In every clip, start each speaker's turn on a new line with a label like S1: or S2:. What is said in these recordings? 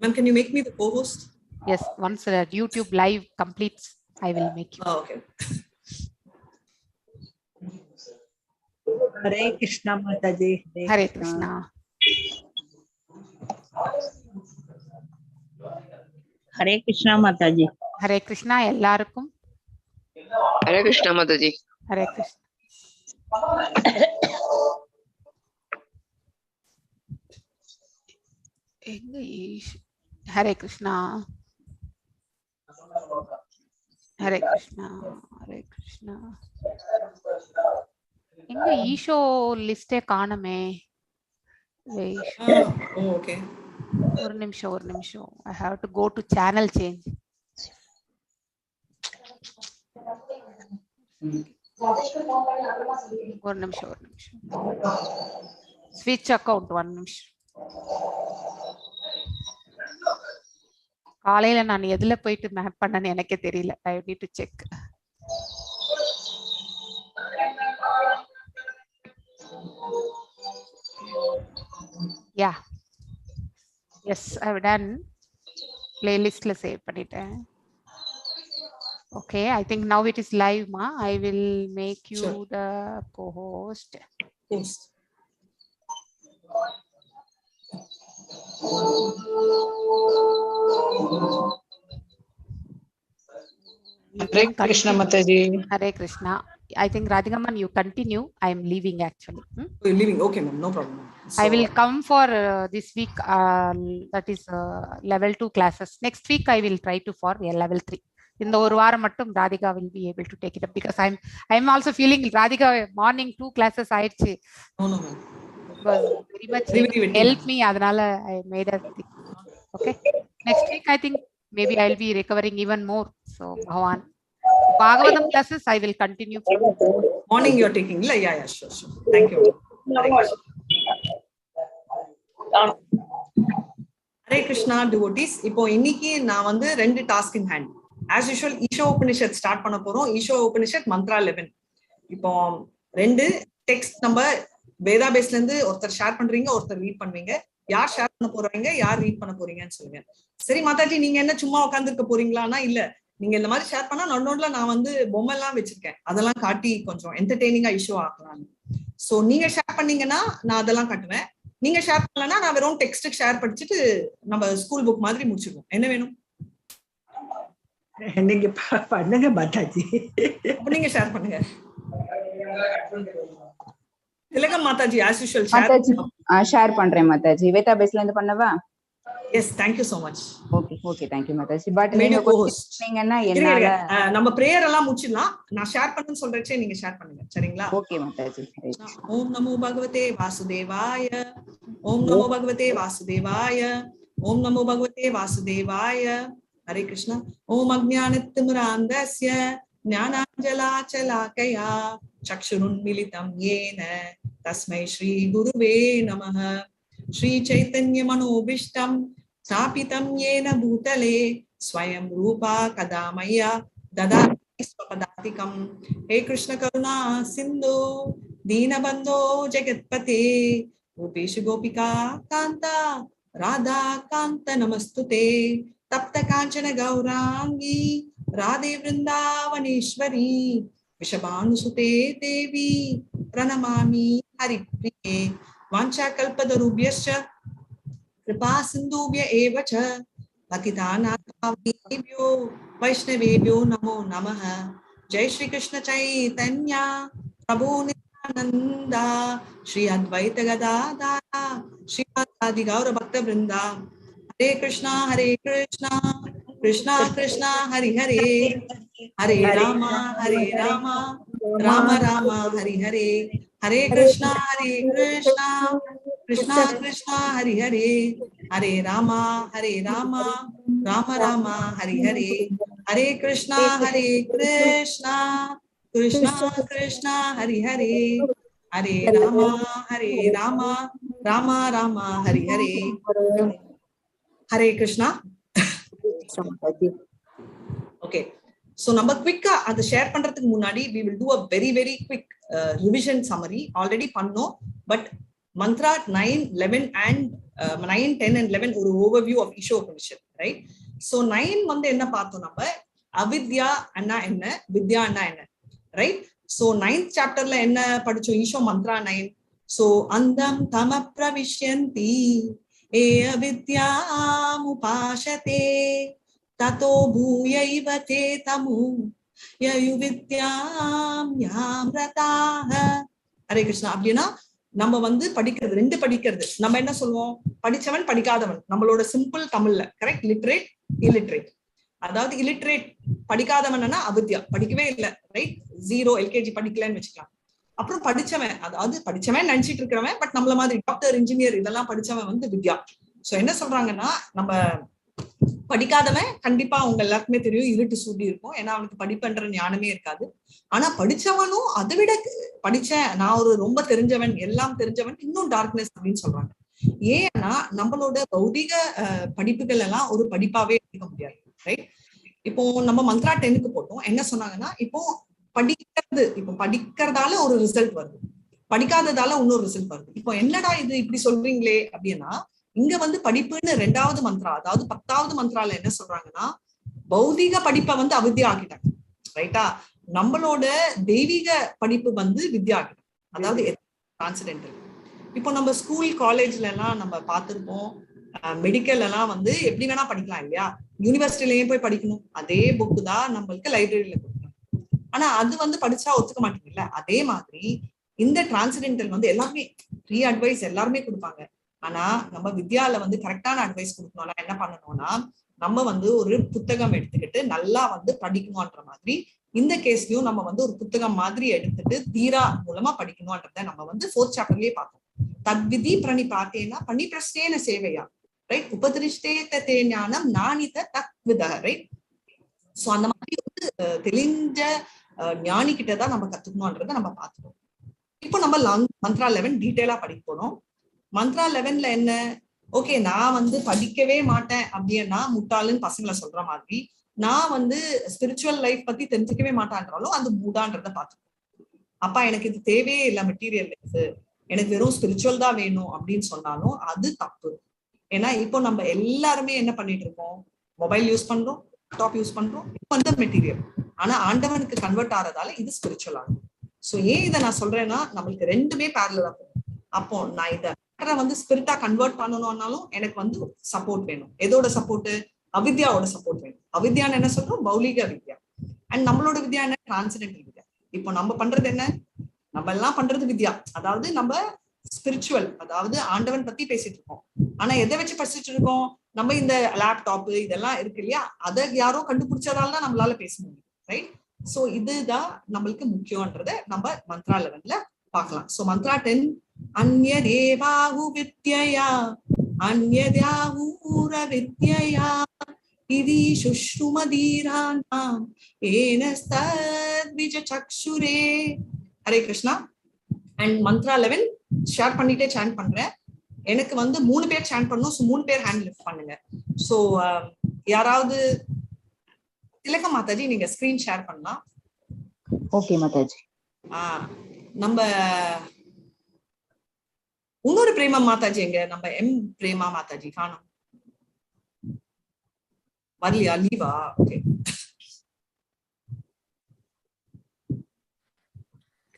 S1: Ma'am, can you make me the co-host?
S2: Yes, once YouTube live completes, I will make you.
S1: Oh, okay.
S3: Hare Krishna Mataji.
S2: Hare Krishna.
S3: Hare Krishna Mataji.
S2: Hare Krishna எல்லாருக்கும்.
S4: Hare Krishna Mataji.
S2: Hare Krishna. Hare Krishna. Hare Krishna. Hare Krishna. எங்க ஈஷோ லிஸ்டே காணுமே.
S1: Okay.
S2: ஒரு நிமிஷம். I have to go to channel change. ஒரு நிமிஷம். Switch account one நிமிஷம். காலையில நான் எதுல போயிட்டு மேப் பண்ணனு எனக்கே தெரியல. I need to check. Yeah. Yes, I've done. Playlist la save பண்ணிட்டேன். Okay, I think now it is live, ma. I will make you
S1: Sure.
S2: the co-host.
S1: Host.
S2: Hare
S5: Krishna Mataji.
S2: Hare Krishna. I think Radhikaman, you continue. I am leaving actually.
S1: Oh, you're leaving. Okay, ma'am. No problem.
S2: I will come for this week. That is level 2 classes. Next week I will try to for level 3. In the ஒரு வாரம் மட்டும் Radhika will be able to take it up because I'm also feeling Radhika morning 2 classes ஆயிடுச்சு.
S1: No, ma'am.
S2: It was very much
S1: Very
S2: help me. அதனால I made her think. Okay. Next week I think maybe I'll be recovering even more. So Bhavan. Bhagavatam classes I will continue.
S1: Morning you're taking. Yeah, sure. Thank you. Hare Krishna devotees. இப்போ இன்னைக்கு நான் வந்து 2 task in hand. As usual Isha Upanishad start பண்ண போறோம். ஈஷோ உபனிஷத் மந்த்ரா 11. இப்போ 2 text நம்ம வேதா பேஸ்ல இருந்து ஒருத்தர் ஷேர் பண்றீங்க, ஒருத்தர் ரீட் பண்ணுவீங்க. யார் ஷேர் பண்ண போறீங்க, யார் ரீட் பண்ண போறீங்கன்னு சொல்லுங்க. சரி மாதாஜி, நீங்க என்ன சும்மா உட்கார்ந்துருக்க போறீங்களான்னா இல்ல, நீங்க இந்த மாதிரி ஷேர் பண்ணா நோட்ல நான் வந்து பொம்மை எல்லாம் வச்சிருக்கேன், அதெல்லாம் காட்டி கொஞ்சம் என்டர்டெய்னிங்கா இஷ்யூ ஆக்கலாம். சோ நீங்க ஷேர் பண்ணீங்கன்னா நான் அதெல்லாம் காட்டுவேன். நீங்க ஷேர் பண்ணலன்னா நான் வெறும் டெக்ஸ்ட் ஷேர் படிச்சுட்டு நம்ம ஸ்கூல் புக் மாதிரி முடிச்சிருவோம். என்ன வேணும்?
S3: நீங்க பண்ணுங்க மாதாஜி.
S1: அப்ப நீங்க ஷேர் பண்ணுங்க. இல்லங்க மாதாஜி, as usual
S6: ஷேர் பண்றேன் மாதாஜி. வேதா பேஸ்ல இருந்து பண்ணவா?
S1: Yes, thank you so much.
S6: Okay, thank you Mataji. But நீங்க சொன்னீங்கன்னா என்னால
S1: நம்ம பிரேயர் எல்லாம் முடிச்சிடலாம். நான் ஷேர் பண்ணனும் சொல்றேன், நீங்க ஷேர் பண்ணுங்க. சரிங்களா?
S6: ஓகே மாதாஜி.
S1: ஓம் நமோ பகவதே வாசுதேவாய. ஓம் நமோ பகவதே வாசுதேவாய. ஓம் நமோ பகவதே வாசுதேவாய. ஹரே கிருஷ்ணா. ஓம் அஜ்ஞானத்திமிராந்தஸ்ய ஞானாஞ்சலாச்சலாகயா சக்ஷுருன்மிலிதம் ஏன தஸ்மை ஸ்ரீ குருவே நமः. ஸ்ரீ சைத்தன்ய மனோபீஷ்டம் ஸ்தாபிதம் ஏன பூதலே ஸ்வயம் ரூபா கதா மய்யா ததாதி ஸ்வபதாதிகம். ஹே கிருஷ்ண கருணா சிந்து दीनबंधो जगत्पते गोपेश गोपिका कांता राधा कांत नमस्तुते तप्त कांचन गौरांगी राधे वृंदावनेश्वरी वृषभानुसुते देवी प्रणमामि हरिप्रिये वाञ्छाकल्पतरुभ्यश्च कृपा सिन्धुभ्य एव च पतितानां वैष्णवेभ्यो नमो नमः. जय श्री कृष्ण चैतन्य प्रभु नित्यानंदा श्री अद्वैत गदाधर श्रीमद् गौर भक्त वृंदा. हरे कृष्णा कृष्णा कृष्णा हरि हरे हरे राम राम राम हरि हरे हरे कृष्णा कृष्णा कृष्णा हरि हरे हरे राम राम राम हरि हरे हरे कृष्णा कृष्णा कृष्णा हरि हरे हरे राम राम राम हरि हरे. हरे कृष्णा. Okay, so நம்ம குவிக்கா அதை ஷேர் பண்றதுக்கு முன்னாடி we will do a very quick revision summary. Already பண்ணோம், பட் mantra 9, 11 and 9, 10 and 11 ஒரு overview of Isha Upanishad, right? So 9 வந்து என்ன பார்த்தோம் நம்ம, அவித்யா அண்ணா என்ன, வித்யா அண்ணா என்ன, right? So 9th chapterல என்ன படிச்சோம், ஈஷோ Mantra 9. So andam tama pravishyanti e avidyam upashate tato bhuyaiva te tamu yayu vidyam yamrataha. Hare Krishna. அப்படின்னா நம்ம வந்து படிக்கிறது, ரெண்டு படிக்கிறது. நம்ம என்ன சொல்லுவோம், படிச்சவன் படிக்காதவன், நம்மளோட சிம்பிள் தமிழ்ல, கரெக்ட்? Literate, illiterate. அதாவது இல்லிட்ரேட் படிக்காதவன்னா அவித்யா, படிக்கவே இல்லை, ரைட்? 0 LKG படிக்கலன்னு வச்சுக்கலாம். அப்புறம் படிச்சவன், அதாவது படிச்சவன் நினைச்சிட்டு இருக்கிறவன், பட் நம்மள மாதிரி டாக்டர், இன்ஜினியர் இதெல்லாம் படிச்சவன் வந்து வித்யா. சோ என்ன சொல்றாங்கன்னா, நம்ம படிக்காதவன் கண்டிப்பா அவங்க எல்லாருக்குமே தெரியும், இருட்டு சூடி இருக்கும், ஏன்னா அவனுக்கு படிப்புன்ற ஞானமே இருக்காது. ஆனா படிச்சவனும் அதை விட படிச்சேன், நான் ஒரு ரொம்ப தெரிஞ்சவன், எல்லாம் தெரிஞ்சவன், இன்னும் டார்க்னஸ் அப்படின்னு சொல்றாங்க. ஏன்னா நம்மளோட பௌதிக படிப்புகள் எல்லாம் ஒரு படிப்பாவே எடுக்க முடியாது, ரைட்? இப்போ நம்ம மந்த்ரா 10க்கு போட்டோம். என்ன சொன்னாங்கன்னா, இப்போ படிக்கிறது, இப்போ படிக்கிறதால ஒரு ரிசல்ட் வருது, படிக்காததால இன்னொரு ரிசல்ட் வருது. இப்போ என்னடா இது இப்படி சொல்றீங்களே அப்படின்னா, இங்க வந்து படிப்புன்னு 2வது மந்த்ரா, அதாவது 10வது மந்த்ரால என்ன சொல்றாங்கன்னா, பௌதிக படிப்பை வந்து அவித்யா ஆக்கிட்டாங்க, ரைட்டா? நம்மளோட தெய்வீக படிப்பு வந்து வித்யா ஆக்கிட்டாங்க, அதாவது டிரான்சென்டென்டல். இப்போ நம்ம ஸ்கூல் காலேஜ்ல எல்லாம் நம்ம பார்த்திருப்போம், மெடிக்கல் எல்லாம் வந்து எப்படி வேணா படிக்கலாம் இல்லையா? யூனிவர்சிட்டிலயும் போய் படிக்கணும், அதே புக்கு தான் நம்மளுக்கு லைப்ரரியில கொடுக்கணும். ஆனா அது வந்து படிச்சா ஒத்துக்க மாட்டீங்கல்ல. அதே மாதிரி இந்த டிரான்சென்டென்டல் வந்து எல்லாருமே ஃப்ரீ அட்வைஸ் எல்லாருமே கொடுப்பாங்க. ஆனா நம்ம வித்யால வந்து கரெக்டான அட்வைஸ் கொடுக்கணும்னா என்ன பண்ணணும்னா, நம்ம வந்து ஒரு புத்தகம் எடுத்துக்கிட்டு நல்லா வந்து படிக்கணும்ன்ற மாதிரி, இந்த கேஸ்லயும் நம்ம வந்து ஒரு புத்தகம் மாதிரி எடுத்துட்டு தீரா மூலமா படிக்கணும்ன்றத நம்ம வந்து 4th சாப்டர்லயே பார்த்தோம். தத்விதி பிரணிபாத்தேனா பணிபிரஸ்தேன சேவையா, ரைட்? உபதிருஷ்டே தே ஞானம் நானித தத்வித, ரைட்? சோ அந்த மாதிரி வந்து தெரிஞ்ச ஞானி கிட்டதான் நம்ம கத்துக்கணும்ன்றத நம்ம பார்த்துட்டோம். இப்போ நம்ம மந்த்ரா 11 டீட்டெயிலா படிக்க போறோம். மந்த்ரா 11ல என்ன, ஓகே நான் வந்து படிக்கவே மாட்டேன் அப்படின்னா முட்டாளுன்னு பசங்களை சொல்ற மாதிரி, நான் வந்து ஸ்பிரிச்சுவல் லைஃப் பத்தி தெரிஞ்சுக்கவே மாட்டான்றாலும் அந்த மூடான்றத பார்த்துக்கணும். அப்பா எனக்கு இது தேவையே இல்லை, மெட்டீரியல் லைஃப் எனக்கு வெறும் ஸ்பிரிச்சுவல் தான் வேணும் அப்படின்னு சொன்னாலும் அது தப்பு. ஏன்னா இப்போ நம்ம எல்லாருமே என்ன பண்ணிட்டு இருக்கோம், மொபைல் யூஸ் பண்றோம், லேப்டாப் யூஸ் பண்றோம், இப்போ வந்து மெட்டீரியல். ஆனா ஆண்டவனுக்கு கன்வெர்ட் ஆறதால இது ஸ்பிரிச்சுவல் ஆகும். சோ ஏன் இதை நான் சொல்றேன்னா, நம்மளுக்கு ரெண்டுமே பேரலா போகும். அப்போ நான் இதை வந்து ஸ்பிரிட்டா கன்வெர்ட் பண்ணணும்னாலும் எனக்கு வந்து சப்போர்ட் வேணும். எதோட சப்போர்ட்? அவித்யாவோட சப்போர்ட் வேணும். அவித்யான்னு என்ன சொல்றோம், பௌலிக வித்யா. அண்ட் நம்மளோட வித்யா என்ன, டிரான்சென்டென்டல் வித்யா. இப்போ நம்ம பண்றது என்ன, நம்ம எல்லாம் பண்றது வித்யா, அதாவது நம்ம ஸ்பிரிச்சுவல், அதாவது ஆண்டவன் பத்தி பேசிட்டு இருக்கோம். ஆனா எதை வச்சு பேசிட்டு இருக்கோம், நம்ம இந்த லேப்டாப் இதெல்லாம் இருக்கு இல்லையா, அதை யாரோ கண்டுபிடிச்சதால தான் நம்மளால பேச முடியும், ரைட்? சோ இதுதான் நம்மளுக்கு முக்கியம்ன்றத நம்ம மந்த்ரா 11ல பார்க்கலாம். சோ மந்த்ரா 10, அன்யதேவாஹு வித்யயா அன்யத்யாஹூர வித்யயா இதி சுஷ்ருமதீராணாம் ஏனஸ்தத்விஜ சக்ஷுரே. ஹரே கிருஷ்ணா. அண்ட் மந்த்ரா 11 ஷேர் பண்ணிட்டே சாண்ட் பண்றேன். எனக்கு வந்து 3 பேர் சாண்ட் பண்ணணும். ஸோ 3 பேர் ஹேண்ட் லிஃப்ட் பண்ணுங்க. ஸோ யாராவது, திலக மாதாஜி நீங்க ஸ்கிரீன் ஷேர் பண்ணலாம்.
S6: ஓகே மாதாஜி.
S1: நம்ம இன்னொரு பிரேமா மாதாஜி எங்க, நம்ம எம் பிரேமா மாதாஜி காணும், வரலையா, லீவா? ஓகே.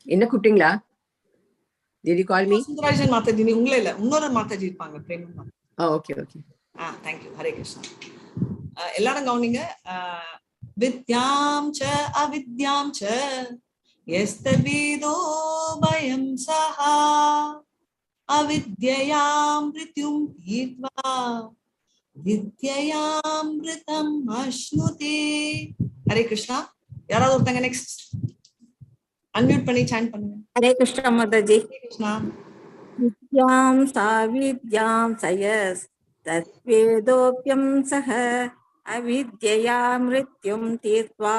S5: என்ன கூப்பிட்டீங்களா? Did you call me?
S1: Sundarajan Mataji உங்களே இல்ல, இன்னொரு மாதாஜி இருப்பாங்க, Prema.
S5: Okay okay.
S1: thank you. Hare Krishna. எல்லாரும் கவனிங்க. வித்யாம் ச அவித்யாம் ச யஸ்தத்வேதோ பயம் சஹா அவித்யாம் மிருத்யும் தீர்த்வா வித்யாம் மிருதம் அஷ்ணுதே. ஹரே கிருஷ்ணா. யாராவது ஒருத்தங்க நெக்ஸ்ட் அன்மியூட் பண்ணி சாண்ட் பண்ணுங்க.
S7: ஹரே கிருஷ்ணா மாதாஜி.
S1: கிருஷ்ணா.
S7: வித்யாம் சாவித்யாம் சயஸ் தத்வேதோப்யம் சஹ அவித்யா மிருத்யும் தீர்த்வா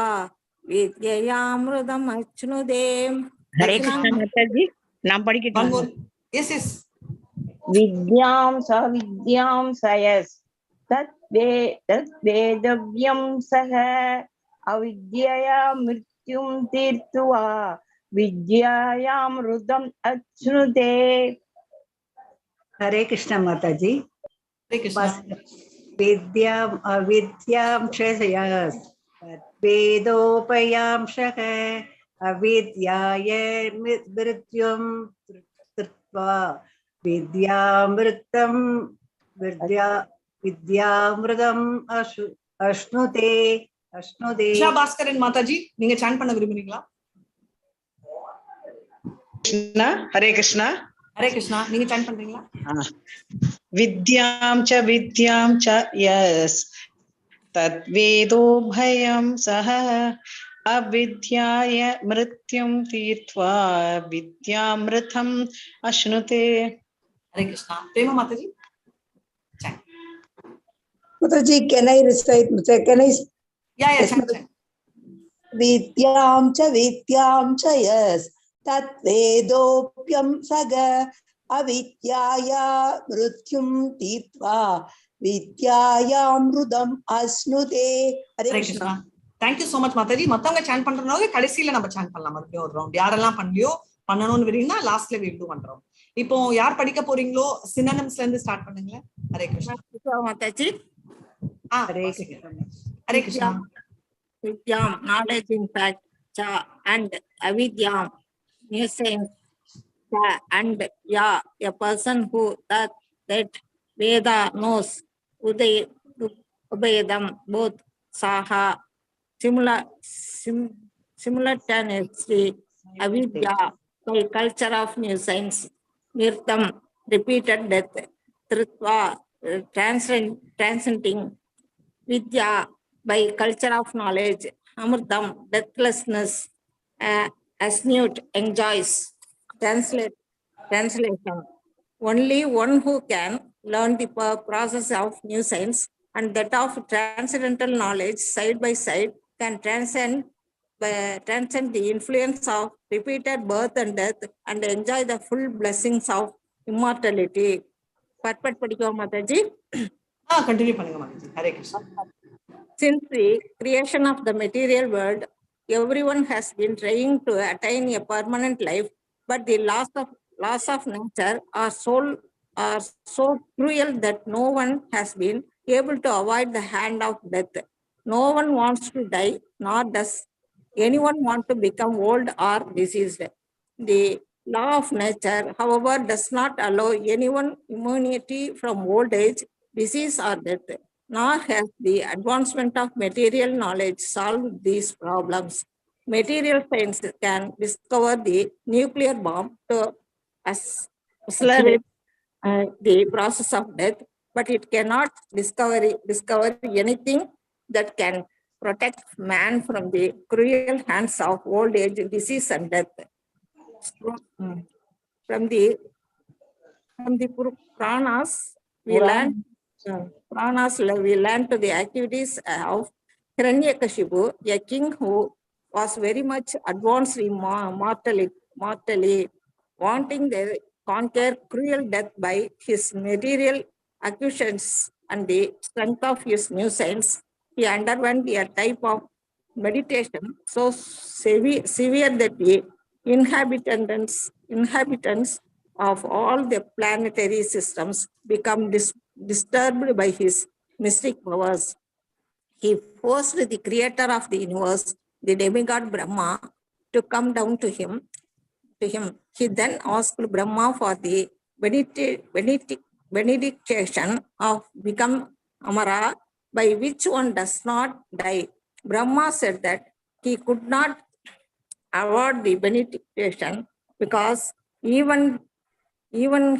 S7: வித்யாமிருதம் அச்னுதே.
S3: ஹரே கிருஷ்ணா மாதாஜி. நான் படிக்கட்டுமா?
S1: S S.
S3: வித்யாம் சாவித்யாம் சயஸ் தத்வேதவ்யம் சஹ அவித்யா மிருத்யும் தீர்த்வா வித்யாயாம் ருதம் அச்னுதே.
S8: Hare Krishna Mataji.
S1: Hare Krishna.
S8: Vidyam avidyam shayas vedopayam shakha avidyaya mrityum trutva vidyamritam vidyamritam ashnute.
S1: Usha Bhaskaran Mataji, நீங்க chant பண்ண விரும்புறீங்களா?
S9: Krishna, Hare Krishna.
S1: Hare Krishna, நீங்க chant பண்றீங்களா?
S9: Vidyam cha yes tatvedo bhayam saha avidyaya mrityum tirtva vidyamritam ashnute.
S1: Hare Krishna. Prema Mataji. Chant.
S10: Mataji, can I recite? Can I?
S1: Yeah, chant.
S10: Vidyam cha yes tatvedopyam saga avidyaya mrityum tirtva vidyayamrudam asnude. Hare Krishna.
S1: Thank you so much Mataji. மத்தவங்க chant பண்றனால கடைசில நம்ம chant பண்ணலாம் மறுபடியும் ஒரு round. யாரெல்லாம் பண்ணலையோ பண்ணணும்னு விரும்பினா லாஸ்ட்ல we will do one round. இப்போ யார் படிக்க போறீங்களோ synonyms ல இருந்து ஸ்டார்ட் பண்ணுங்க. Hare Krishna.
S7: Mataji.
S8: Hare Krishna.
S1: Hare Krishna.
S7: Vidyam, knowledge in fact, cha and avidyam, nuisance, cha and ya, a person who that Veda knows, Ubayadam, both saha, simultaneously, avidya, by culture of nuisance, mirtam, repeated death, trutva, transcending, vidya, by culture of knowledge, amritam, deathlessness, asnute, enjoys. Translation. Only one who can learn the process of new science and that of transcendental knowledge side by side can transcend the influence of repeated birth and death and enjoy the full blessings of immortality. Perfect padikko Mataji.
S1: Continue பண்ணுங்க Mataji. Hare Krishna.
S7: Since the creation of the material world, everyone has been trying to attain a permanent life, but the laws of nature are so cruel that no one has been able to avoid the hand of death. No one wants to die, nor does anyone want to become old or diseased. The law of nature, however, does not allow anyone immunity from old age, disease, or death. Nor has the advancement of material knowledge solved these problems. Material science can discover the nuclear bomb to accelerate the process of death, but it cannot discover anything that can protect man from the cruel hands of old age, disease, and death. From the Pranas, we learn to the activities of Hiranyakashipu, a king who was very much advanced in mortally, wanting to conquer cruel death by his material acquisitions and the strength of his new science. He underwent a type of meditation so severe that the inhabitants of all the planetary systems become disturbed by his mystic powers. He forced the creator of the universe, the demigod Brahma, to come down to him. He then asked Brahma for the benediction of become Amara, by which one does not die. Brahma said that he could not award the benediction because even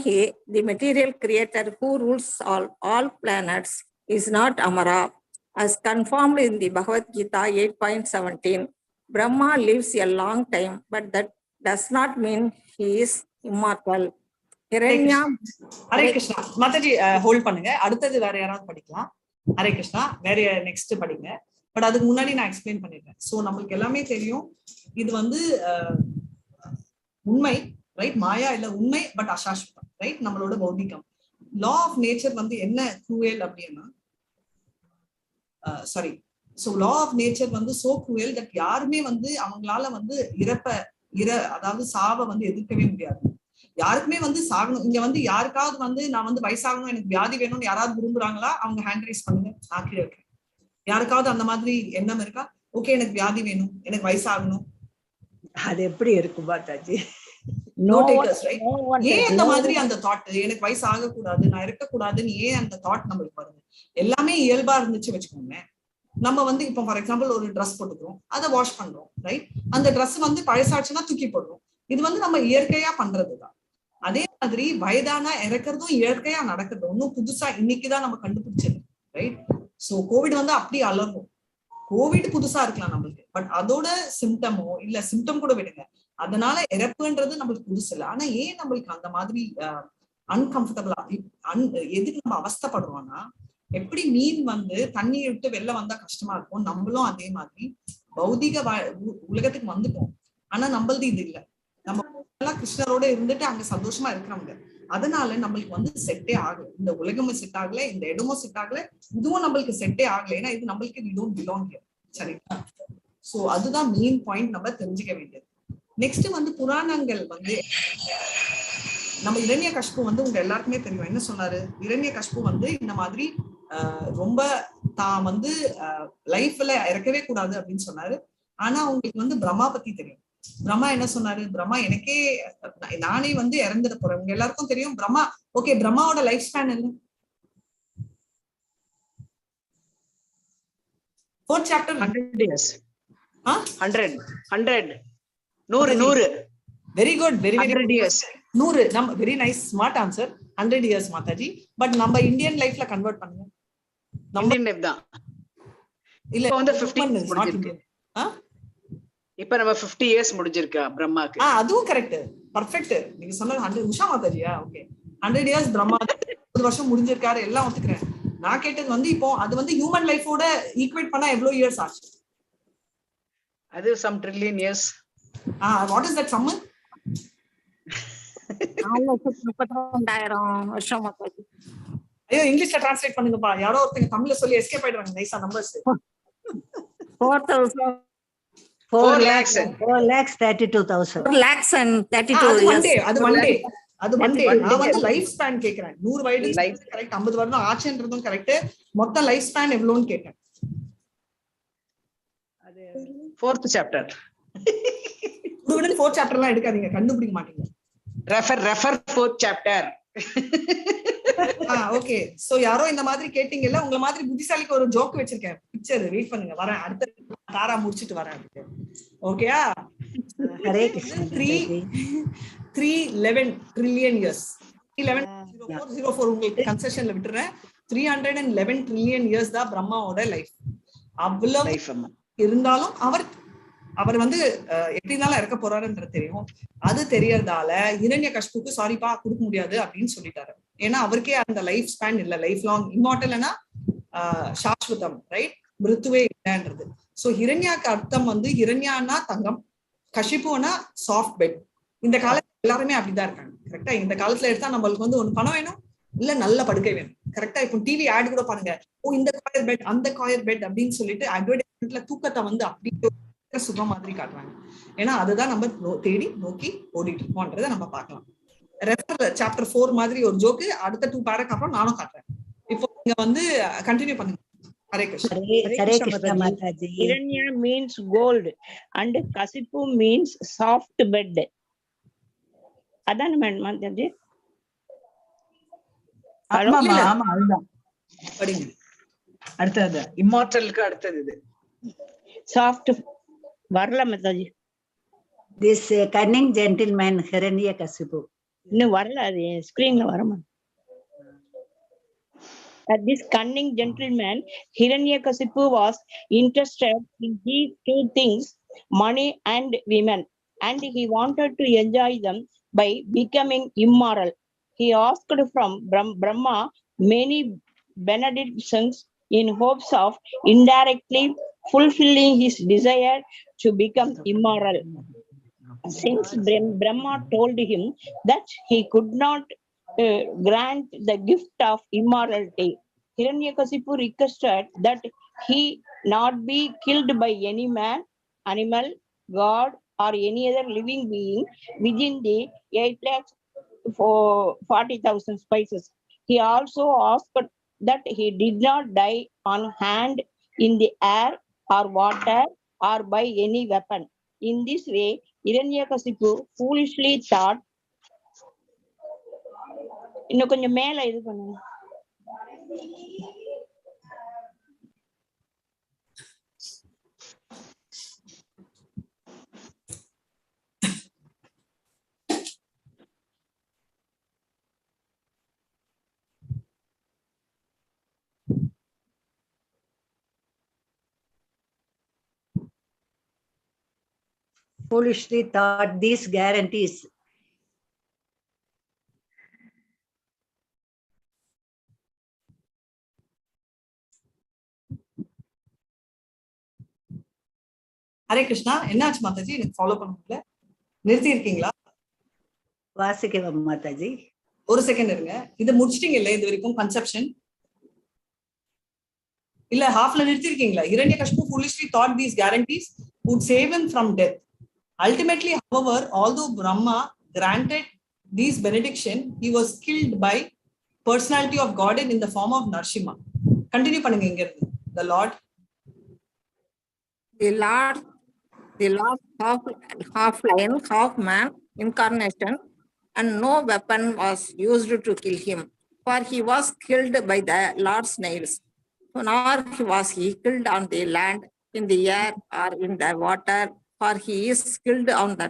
S7: he, the material creator who rules all planets, is not Amara, as confirmed in the Bhagavad Gita 8.17. Brahma lives a long time, but that does not mean he is immortal.
S1: Hare Krishna. Mataji, hold பண்ணுங்க. அடுத்தது வேற யாராவது படிக்கலாம். ஹரே கிருஷ்ணா. வேற next படிங்க. But அதுக்கு முன்னாடி நான் எக்ஸ்பிளைன் பண்ணிடுறேன். சோ நமக்கு எல்லாமே தெரியும். இது வந்து உண்மை, ரைட்? மாயா இல்ல உண்மை, பட் அசாஸ்வதம், ரைட்? நம்மளோட பௌதிகம். லா ஆஃப் நேச்சர் வந்து என்ன க்ரூயல் அப்படின்னா, sorry, so law of nature வந்து சோ க்ரூயல் தட் யாருமே வந்து அவங்களால வந்து அதாவது சாவை வந்து எதிர்க்கவே முடியாது. யாருக்குமே வந்து சாகணும், இங்க வந்து யாருக்காவது வந்து நான் வந்து வயசாகணும், எனக்கு வியாதி வேணும்னு யாராவது விரும்புறாங்களா? அவங்க ஹேண்ட் ரைஸ் பண்ணுங்க, ஆக்கிட இருக்கேன். யாருக்காவது அந்த மாதிரி எண்ணம் இருக்கா? ஓகே, எனக்கு வியாதி வேணும், எனக்கு வயசாகணும்.
S8: அது எப்படி இருக்கு மாதாஜி?
S1: No takers, right? ஏன் அந்த மாதிரி அந்த தாட், எனக்கு வயசு ஆகக்கூடாது, நான் இருக்கக்கூடாதுன்னு ஏன் அந்த தாட் நம்மளுக்கு வருது? எல்லாமே இயல்பா இருந்துச்சு வச்சுக்கோங்க. நம்ம வந்து இப்போ ஃபார் எக்ஸாம்பிள் ஒரு ட்ரெஸ் போட்டுக்கிறோம், அதை வாஷ் பண்றோம், ரைட்? அந்த ட்ரெஸ் வந்து பழசாச்சுன்னா தூக்கி போடுறோம். இது வந்து நம்ம இயற்கையா பண்றதுதான். அதே மாதிரி வயதானா இறக்குறதும் இயற்கையா நடக்குது, ஒன்னும் புதுசா இன்னைக்குதான் நம்ம கண்டுபிடிச்சது, ரைட்? சோ கோவிட் வந்து அப்படி அலரும். கோவிட் புதுசா இருக்கலாம் நம்மளுக்கு, பட் அதோட சிம்டமோ இல்ல சிம்டம் கூட விடுங்க, அதனால இறப்புன்றது நம்மளுக்கு புதுசு இல்லை. ஆனா ஏன் நம்மளுக்கு அந்த மாதிரி அன்கம்ஃபர்டபுளா எதுக்கு நம்ம அவஸ்தைப்படுறோம்னா, எப்படி மீன் வந்து தண்ணியை விட்டு வெளில வந்தா கஷ்டமா இருக்கும், நம்மளும் அதே மாதிரி பௌதிக உலகத்துக்கு வந்துட்டோம். ஆனா நம்மளது இது இல்லை. நம்ம எல்லாம் கிருஷ்ணரோட இருந்துட்டு அங்க சந்தோஷமா இருக்கிறவங்க. அதனால நம்மளுக்கு வந்து செட்டே ஆகல, இந்த உலகமும் செட் ஆகல, இந்த இடமும் செட் ஆகல, இதுவும் நம்மளுக்கு செட்டே ஆகல. ஏன்னா இது நம்மளுக்கு we don't belong here. சரிங்களா? சோ அதுதான் மெயின் பாயிண்ட் நம்ம தெரிஞ்சுக்க வேண்டியது. நெக்ஸ்ட் வந்து புராணங்கள் வந்து நம்ம இரண்ய கஷ்பு வந்து உங்க எல்லாருக்குமே தெரியும் என்ன சொன்னாரு. இரண்ய கஷ்பு வந்து இந்த மாதிரி ரொம்ப தான் வந்து லைஃப்ல இறக்கவே கூடாது அப்படின்னு சொன்னாரு. ஆனா உங்களுக்கு வந்து பிரம்மா பத்தி தெரியும். பிரம்மா என்ன சொன்னாரு? பிரம்மா எனக்கே நானே வந்து இறந்துட போறேன். உங்க எல்லாருக்கும் தெரியும் பிரம்மா. ஓகே, பிரம்மாவோட லைஃப் ஸ்பேன் என்ன? 4th chapter
S9: 100 years. 100
S1: very good, very
S9: 100 years.
S1: 100 நம்ம very nice, smart answer. 100 years Mataji. But நம்ம இந்தியன் லைஃப்ல கன்வெர்ட் பண்ணுங்க.
S9: இந்தியன் லைஃப் தான்
S1: இல்ல
S9: இப்போ வந்து 50 முடிஞ்சிருக்கு. இப்ப நம்ம 50 years முடிஞ்சிருக்கா பிரம்மாக்கு?
S1: அதுவும் கரெக்ட், பெர்ஃபெக்ட். நீங்க சொன்னது 100 உஷா மாதாஜியா? ஓகே, 100 years பிரம்மா 10 வருஷம் முடிஞ்சிருக்காரு, எல்லாம் ஒத்துக்கிறேன். நான் கேட்டது வந்து இப்போ அது வந்து ஹியூமன் லைஃபோட ஈக்குவேட் பண்ணா எவ்வளவு இயர்ஸ் ஆச்சு?
S9: அது some trillion years.
S1: What is that sum?
S7: 4,32,000 வருஷம் மாதாஜி.
S1: ஐயோ, இங்கிலீஷ்ல டிரான்ஸ்லேட் பண்ணுங்கப்பா. யாரோ ஒருத்தங்க தமிழ்ல சொல்லி எஸ்கேப் ஆயிடுவாங்க. நைஸா நம்பர்ஸ்.
S8: 4,32,000.
S1: 4,32,000. அது மண்டே. நான் வந்து லைஃப் ஸ்பேன் கேக்குறேன். 100 வயது கரெக்ட், 50 வருடம் ஆச்சுன்றதும் கரெக்ட். மொத்த லைஃப் ஸ்பேன் எவ்வளவுன்னு கேட்டேன்.
S9: அது 4th chapter.
S1: 4th chapter எல்லாம் எடுக்காதீங்க, கண்டுபிடிக்க மாட்டீங்க.
S9: Refer 4th chapter.
S1: Okay, so யாரோ இந்த மாதிரி கேட்டீங்கல்ல, உங்க மாதிரி புத்திசாலிக்கு ஒரு ஜோக் வச்சிருக்கேன். பிக்சர் வெயிட் பண்ணுங்க, வரேன். அடுத்த தாரா முடிச்சிட்டு வரேன். ஓகேயா?
S8: ஹரே கிருஷ்ணா.
S1: 311 trillion years. 311 உங்களுக்கு கன்செஷன்ல விட்டுறேன். 311 trillion years தான் பிரம்மாவோட லைஃப். அவ்வளவு இருந்தாலும் அவர் வந்து எப்படி இருந்தாலும் இறக்க போறாருன்றது தெரியும். அது தெரியறதால இரண்ய கஷ்புக்கு சாரிப்பா கொடுக்க முடியாது அப்படின்னு சொல்லிட்டாரு. ஏன்னா அவருக்கே அந்த லைஃப் ஸ்பேன் இல்ல, லைஃப் லாங் இம்மார்டல்னா சாஸ்வதம், ரைட்? மிருத்துவே இல்லைன்றது. சோ ஹிரண்யாக்கு அர்த்தம் வந்து ஹிரண்யானா தங்கம், கஷிப்புனா சாஃப்ட் பெட். இந்த காலத்துல எல்லாருமே அப்படிதான் இருக்காங்க. கரெக்டா? இந்த காலத்துல எடுத்தா நம்மளுக்கு வந்து ஒண்ணு பணம் வேணும், இல்ல நல்ல படுக்கை வேணும். கரெக்டா? இப்போ டிவி ஆட் கூட பாருங்க, இந்த காயர் பெட், அந்த காயர் பெட் அப்படின்னு சொல்லிட்டு அட்வர்டைஸ்மெண்ட்ல தூக்கத்தை வந்து அப்படி சுகம் மாதிரி காட்டுறாங்க. ஏன்னா அதுதான் நம்ம தேடி நோக்கி ஓடிட்டு இருக்கோம்ன்றதை நம்ம பார்க்கலாம். ரெஃபர் சாப்டர் 4 மாதிரி ஒரு ஜோக்கு அடுத்த 2 பேராக்கு அப்புறம் நானும் காட்டுறேன். இப்போ நீங்க வந்து கண்டினியூ பண்ணுங்க. Hare Krishna.
S8: Hare Krishna Mataji.
S3: Hiranya means gold and Kasipu means soft bed. அதான மாதாஜி?
S9: ஆமா அதுதான்.
S1: படிங்க.
S9: அடுத்தது இம்மார்டலுக்கு அடுத்தது இது.
S3: Soft வரல Mataji.
S8: This cunning gentleman Hiranyakasipu.
S3: இன்னும் வரல, அது ஸ்கிரீன்ல வரமா? This cunning gentleman Hiranyakasipu was interested in these two things, money and women, and he wanted to enjoy them by becoming immoral. He asked from Brahma many benedictions in hopes of indirectly fulfilling his desire to become immoral. Since Brahma told him that he could not grant the gift of immorality, Hiranyakasipu requested that he not be killed by any man, animal, god, or any other living being within the 8 lakhs for 40,000 spices. He also asked that he did not die on hand, in the air or water, or by any weapon. In this way, Hiranyakasipu foolishly thought. இன்னும் கொஞ்சம் மேல இது பண்ணுங்க.
S8: Foolishly thought these guarantees.
S1: Hare Krishna, என்னாச்சு மாதாஜி? எனக்கு follow பண்ண முடியல. நிறுத்தி இருக்கீங்களா?
S8: வாசிக்கவா மாதாஜி?
S1: ஒரு செகண்ட் இருங்க. இதை முடிச்சிட்டீங்க இல்ல இது வரைக்கும் கன்செப்ஷன்? இல்ல ஹாஃப்ல நிறுத்தி இருக்கீங்களா? Hiranyakashipu foolishly thought these guarantees would save him from death. Ultimately, however, although Brahma granted these benediction, he was killed by personality of God in the form of Narsimha. Continue பண்ணுங்க இங்க இருந்து. The Lord.
S7: The Lord half lion, half man incarnation, and no weapon was used to kill him, for he was killed by the Lord's nails. Nor was he killed on the land, in the air, or in the water, for he is killed on the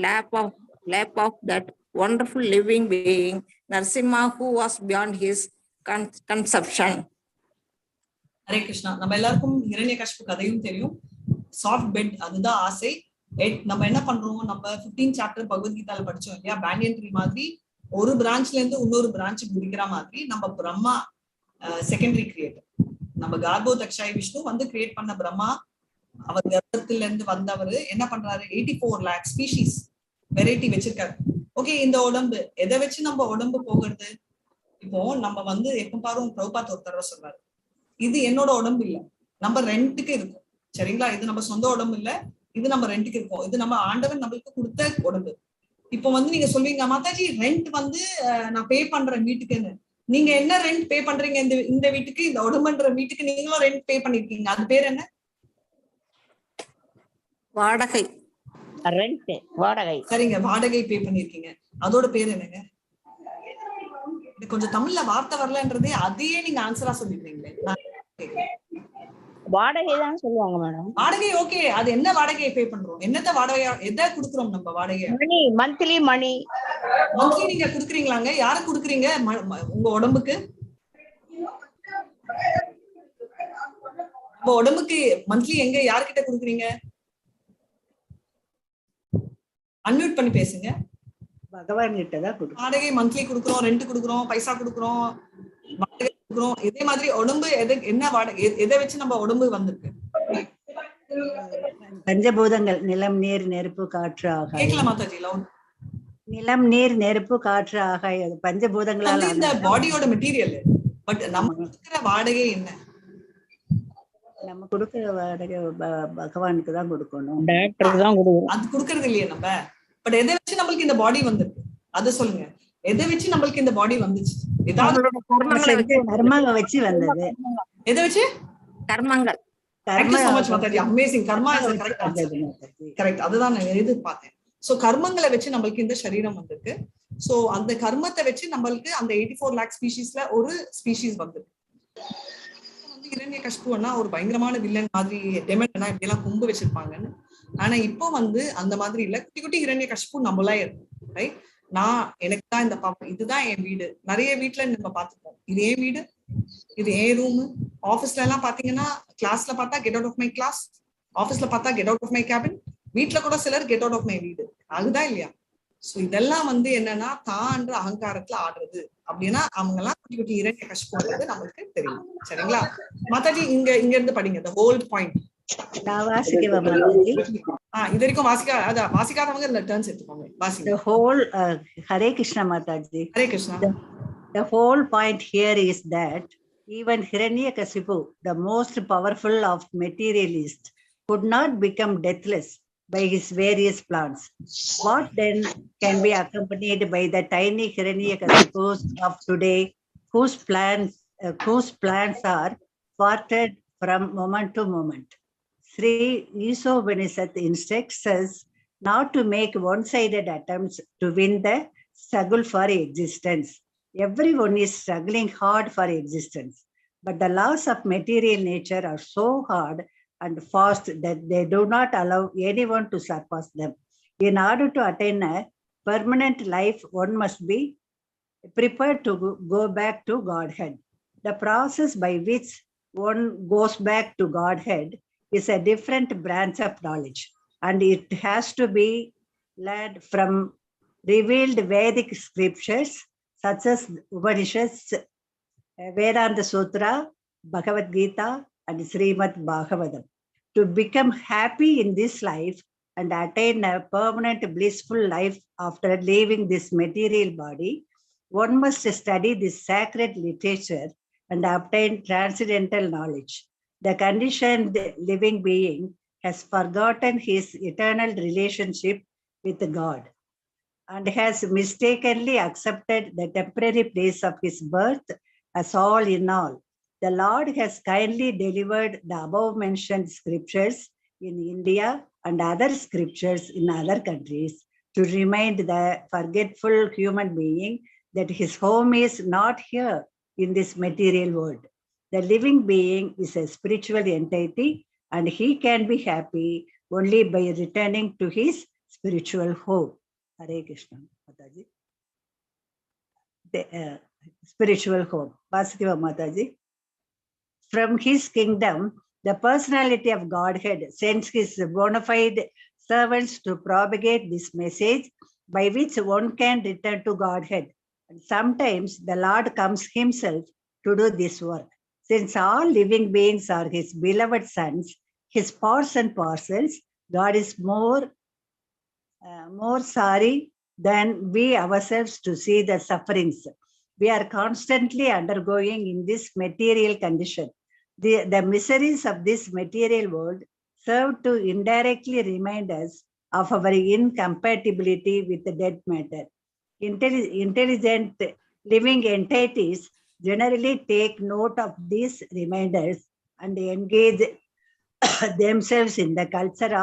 S7: lap of that wonderful living being, Narsimha, who was beyond his conception.
S1: Hare Krishna. நம்ம எல்லாருக்கும் ஹிரண்யகசிபு கதையும் தெரியும். Soft bed, அதுதான் ஆசை. நம்ம என்ன பண்றோம், நம்ம 15 சாப்டர் பகவத்கீதால படிச்சோம் இல்லையா? பேனியன் ட்ரீ மாதிரி ஒரு பிரான்ச்ல இருந்து இன்னொரு பிரான்ச்சுக்கு முடிக்கிற மாதிரி நம்ம பிரம்மா செகண்டரி கிரியேட்டர். நம்ம கார்போ தக்ஷாய் விஷ்ணு வந்து கிரியேட் பண்ண பிரம்மா, அவர் கர்ப்பத்துல இருந்து வந்தவர் என்ன பண்றாரு? 84 lakh ஸ்பீஷீஸ் வெரைட்டி வச்சிருக்காரு. ஓகே, இந்த உடம்பு எதை வச்சு நம்ம உடம்பு போகிறது? இப்போ நம்ம வந்து எப்ப பாரு பிரபுபாத் ஒரு தடவை சொல்றாரு, இது என்னோட உடம்பு இல்ல, நம்ம ரெண்டுக்கு இருக்கும். சரிங்களா? இது நம்ம சொந்த உடம்பு இல்ல, இது நம்ம ரெண்டுக்கு இருக்கோம். இது நம்ம ஆண்டவன் நம்மளுக்கு கொடுத்த உடம்பு. இப்போ வந்து நீங்க சொல்வீங்க, மாதாஜி ரெண்ட் வந்து நான் பே பண்றேன் வீட்டுக்குன்னு. நீங்க என்ன ரெண்ட் பே பண்றீங்க? இந்த வீட்டுக்கு, இந்த உடம்புன்ற வீட்டுக்கு நீங்களும் ரெண்ட் பே பண்ணிருக்கீங்க. அது பேர் என்ன?
S7: வாடகை.
S3: ரெண்ட், வாடகை.
S1: சரிங்க, வாடகை பே பண்ணிருக்கீங்க. அதோட பேர் என்னங்க? கொஞ்சம் தமிழ்ல வார்த்தை வரலன்றதே அதையே நீங்க ஆன்சரா சொல்லிடுறீங்களே.
S3: வாடகை தான் சொல்லுவாங்க மேடம்.
S1: வாடகை ஓகே, அது என்ன வாடகையை பே பண்றோம்? என்னத்த வாடகையா எதை குடுக்குறோம் நம்ம வாடகையா?
S3: மணி, மந்த்லி மணி.
S1: மந்த்லி நீங்க குடுக்குறீங்களாங்க? யாருக்கு குடுக்குறீங்க? உங்க உடம்புக்கு? உங்க உடம்புக்கு மந்த்லி எங்க யார்கிட்ட குடுக்குறீங்க? அன்மியூட் பண்ணி பேசுங்க.
S8: பகவான் கிட்ட தான் கொடுக்குறோம்.
S1: வாடகை மந்த்லி குடுக்குறோம், ரெண்ட் குடுக்குறோம், பைசா குடுக்குறோம், வாடகை குடுக்குறோம். இதே மாதிரி உடம்பு என்ன வாடகை, எதை வச்சு நம்ம உடம்பு வந்திருக்கு?
S8: பஞ்சபூதங்கள், நிலம், நீர், நெருப்பு, காற்று, ஆகாயம்.
S1: கேட்கல மாதாஜி?
S8: நிலம், நீர், நெருப்பு, காற்று, ஆகாயம் பஞ்சபூதங்களால
S1: இந்த பாடியோட மெட்டீரியல். பட் நம்ம கொடுக்கிற வாடகை என்ன?
S8: நம்ம கொடுக்கிற வாடகை பகவானுக்கு தான் கொடுக்கணும்.
S1: அது கொடுக்கறது இல்லையே நம்ம. பட் எதை வச்சு நம்மளுக்கு இந்த பாடி வந்திருக்கு அதை சொல்லுங்க. எதை வச்சு நம்மளுக்கு இந்த பாடி வந்துச்சு? ஏதாவது
S8: கர்மாவை வச்சு வந்தது.
S1: எதை வச்சு?
S7: கர்மங்கள்.
S1: அமேசிங். கர்மா கரெக்ட். அதுதான் நான் எதிர்பார்த்தேன். சோ கர்மங்களை வச்சு நம்மளுக்கு இந்த சரீரம் வந்திருக்கு. சோ அந்த கர்மத்தை வச்சு நம்மளுக்கு அந்த 84 lakh ஸ்பீஷீஸ்ல ஒரு ஸ்பீஷீஸ் வந்திருக்கு. வந்து ஹிரண்யகசிபுன்னா ஒரு பயங்கரமான வில்லன் மாதிரி, டெமன் இப்படி எல்லாம் கொம்பு வச்சிருப்பாங்கன்னு. ஆனா இப்போ வந்து அந்த மாதிரி இல்ல. குட்டி குட்டி ஹிரண்யகசிபு நம்மளா இருக்கும். ரைட்? எனக்கு தான் இந்த பாப்பா, இதுதான் என் வீடு. நிறைய வீட்டுல நம்ம பாத்துப்போம், இது என் வீடு, இது என் ரூம். ஆபீஸ்ல எல்லாம் பாத்தீங்கன்னா, கிளாஸ்ல பார்த்தா get out of my class, ஆபீஸ்ல பார்த்தா get out of my cabin, வீட்டுல கூட சிலர் கெட் அவுட் ஆஃப் மை வீடு. அதுதான் இல்லையா? சோ இதெல்லாம் வந்து என்னன்னா தான்ற அகங்காரத்துல ஆடுறது. அப்படின்னா அவங்க எல்லாம் குட்டி குட்டி ஹிரண்யகசிபுன்றது நம்மளுக்கு தெரியும். சரிங்களா? மாதாஜி இங்க இருந்து படிங்க the whole point.
S8: நான் வாசிக்கவா மாதாஜி?
S1: இது வரைக்கும் வாசிக்காதவங்க இந்த டர்ன்ஸ் எடுத்துக்கோங்க. வாசிங்க.
S8: The whole Hare Krishna Mataji.
S1: Hare Krishna.
S8: The whole point here is that even Hiranyakasipu, the most powerful of materialists, could not become deathless by his various plants. What then can be accompanied by the tiny Hiranyakasipus of today, whose plans are thwarted from moment to moment? Sri Ishopanishad instructs us not to make one-sided attempts to win the struggle for existence. Everyone is struggling hard for existence, but the laws of material nature are so hard and fast that they do not allow anyone to surpass them. In order to attain a permanent life, one must be prepared to go back to Godhead. The process by which one goes back to Godhead is a different branch of knowledge, and it has to be learned from revealed Vedic scriptures such as Upanishads, Vedanta Sutra, Bhagavad Gita, and Srimad Bhagavatam. To become happy in this life and attain a permanent blissful life after leaving this material body, one must study this sacred literature and obtain transcendental knowledge. The conditioned living being has forgotten his eternal relationship with God and has mistakenly accepted the temporary place of his birth as all in all. The Lord has kindly delivered the above-mentioned scriptures in India and other scriptures in other countries to remind the forgetful human being that his home is not here in this material world. The living being is a spiritual entity and he can be happy only by returning to his spiritual home. Hare Krishna, Mataji. The spiritual home. Vasudeva Mataji. From his kingdom, the personality of Godhead sends his bona fide servants to propagate this message by which one can return to Godhead. And sometimes the Lord comes himself to do this work. Since all living beings are his beloved sons, his parts and parcels, God is more sorry than we ourselves to see the sufferings we are constantly undergoing in this material condition. The miseries of this material world serve to indirectly remind us of our incompatibility with the dead matter. Intelligent living entities generally take note of these reminders and engage themselves in the culture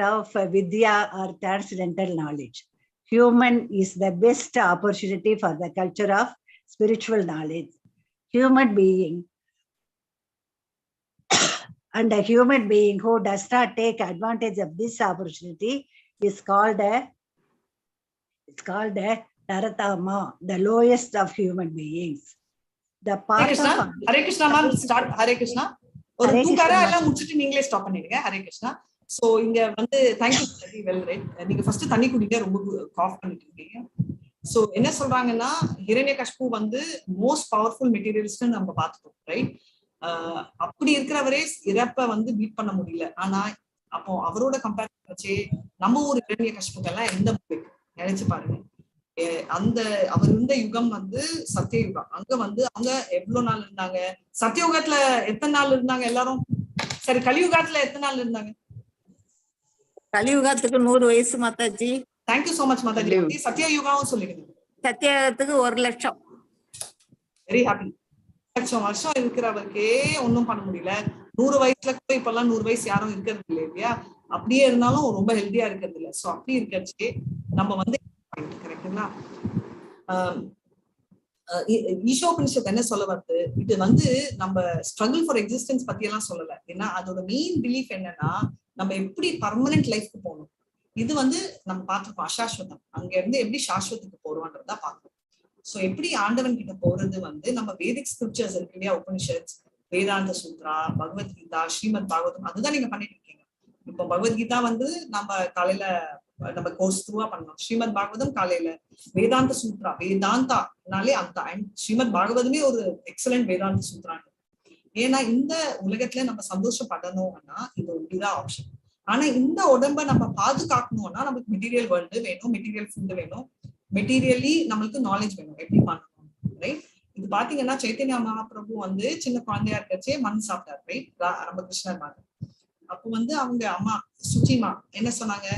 S8: of Vidya or transcendental knowledge. Human is the best opportunity for the culture of spiritual knowledge. Human being and a human being who does not take advantage of this opportunity is called a Naratama, the lowest of human beings. The part
S1: Krishna, Hare Krishna ma'am, start Hare Krishna. ஒரு 2 பேரா எல்லாம் முடிச்சிட்டு நீங்களே stop பண்ணிடுங்க. Hare Krishna. So இங்க வந்து thank you very well right. நீங்க first தண்ணி குடிங்க, ரொம்ப காஃப் பண்ணிட்டு இருக்கீங்க. சோ என்ன சொல்றாங்கன்னா ஹிரண்யகசிபு வந்து மோஸ்ட் பவர்ஃபுல் மெட்டீரியலிஸ்ட்னு நம்ம பார்த்துட்டோம் ரைட். அப்படி இருக்கிறவரே இறப்ப வந்து பீட் பண்ண முடியல. ஆனா அப்போ அவரோட கம்பேர் பண்ணச்சே நம்ம ஒரு ஹிரண்யகசிபுக்கெல்லாம் எந்த நினைச்சு பாருங்க. அந்த அவர் இருந்த யுகம் வந்து சத்தியயுகம். அங்க வந்து அவங்க எவ்வளவு நாள் இருந்தாங்க? சத்தியயுகத்துல எத்தனை நாள் இருந்தாங்க எல்லாரும்? சரி, கலியுகத்துல எத்தனை நாள் இருந்தாங்க?
S7: கலியுகத்துக்கு 100 வயசு Mataji.
S1: Thank you so much Mataji. சத்தியயுகம் சொல்லிடுங்க.
S7: சத்தியயுகத்துக்கு 1 லட்சம்.
S1: Very happy. 1 லட்சம் வருஷம் இருக்கிறவருக்கே ஒன்னும் பண்ண முடியல. 100 வயசுல கூட இப்பெல்லாம் 100 வயசு யாரும் இருக்கிறது இல்லை இல்லையா? அப்படியே இருந்தாலும் ரொம்ப ஹெல்த்தியா இருக்கிறது இல்லை. சோ அப்படி இருக்கச்சு நம்ம வந்து கரெக்டுங்களா? ஈஷோபனிஷத் என்ன சொல்ல வருது, இது வந்து நம்ம ஸ்ட்ரகிள் ஃபார் எக்ஸிஸ்டன்ஸ் பத்தி எல்லாம் சொல்லல. ஏன்னா அதோட மெயின் பிலீஃப் என்னன்னா நம்ம எப்படி பர்மனன்ட் லைஃப்க்கு போகணும். இது வந்து நம்ம பார்த்துருக்கோம் அசாஸ்வதம். அங்க இருந்து எப்படி சாஸ்வத்துக்கு போறோம்ன்றதா பார்க்கணும். சோ எப்படி ஆண்டவன் கிட்ட போறது வந்து நம்ம வேதிக் ஸ்கிரிப்சர்ஸ் இருக்கு இல்லையா, உபனிஷத், வேதாந்த சூத்ரா, பகவத்கீதா, ஸ்ரீமத் பாகவதம், அதுதான் நீங்க பண்ணிட்டு இருக்கீங்க. இப்போ பகவத்கீதா வந்து நம்ம காலையில நம்ம கோர்ஸ் த்ரூவா பண்ணோம். ஸ்ரீமத் பாகவதம் காலையில, வேதாந்த சூத்ரா, வேதாந்தானாலே அந்த ஸ்ரீமத் பாகவதமே ஒரு எக்ஸலன்ட் வேதாந்த சூத்ரான்னு. ஏன்னா இந்த உலகத்துல நம்ம சந்தோஷப்படணும்னா இது ஒன்றுதான் ஆப்ஷன். ஆனா இந்த உடம்ப நம்ம பாதுகாக்கணும்னா நமக்கு மெட்டீரியல் வேர்ல்டு வேணும், மெட்டீரியல் ஃபுட் வேணும், மெட்டீரியலி நம்மளுக்கு நாலேஜ் வேணும் எப்படி பண்ணணும் ரைட். இது பாத்தீங்கன்னா சைத்தன்யா மகாபிரபு வந்து சின்ன குழந்தையா இருக்கச்சே மண் சாப்பிட்டார் ரைட், ராமகிருஷ்ணர் மாதிரி. அப்போ வந்து அவங்க அம்மா சுச்சிமா என்ன சொன்னாங்க,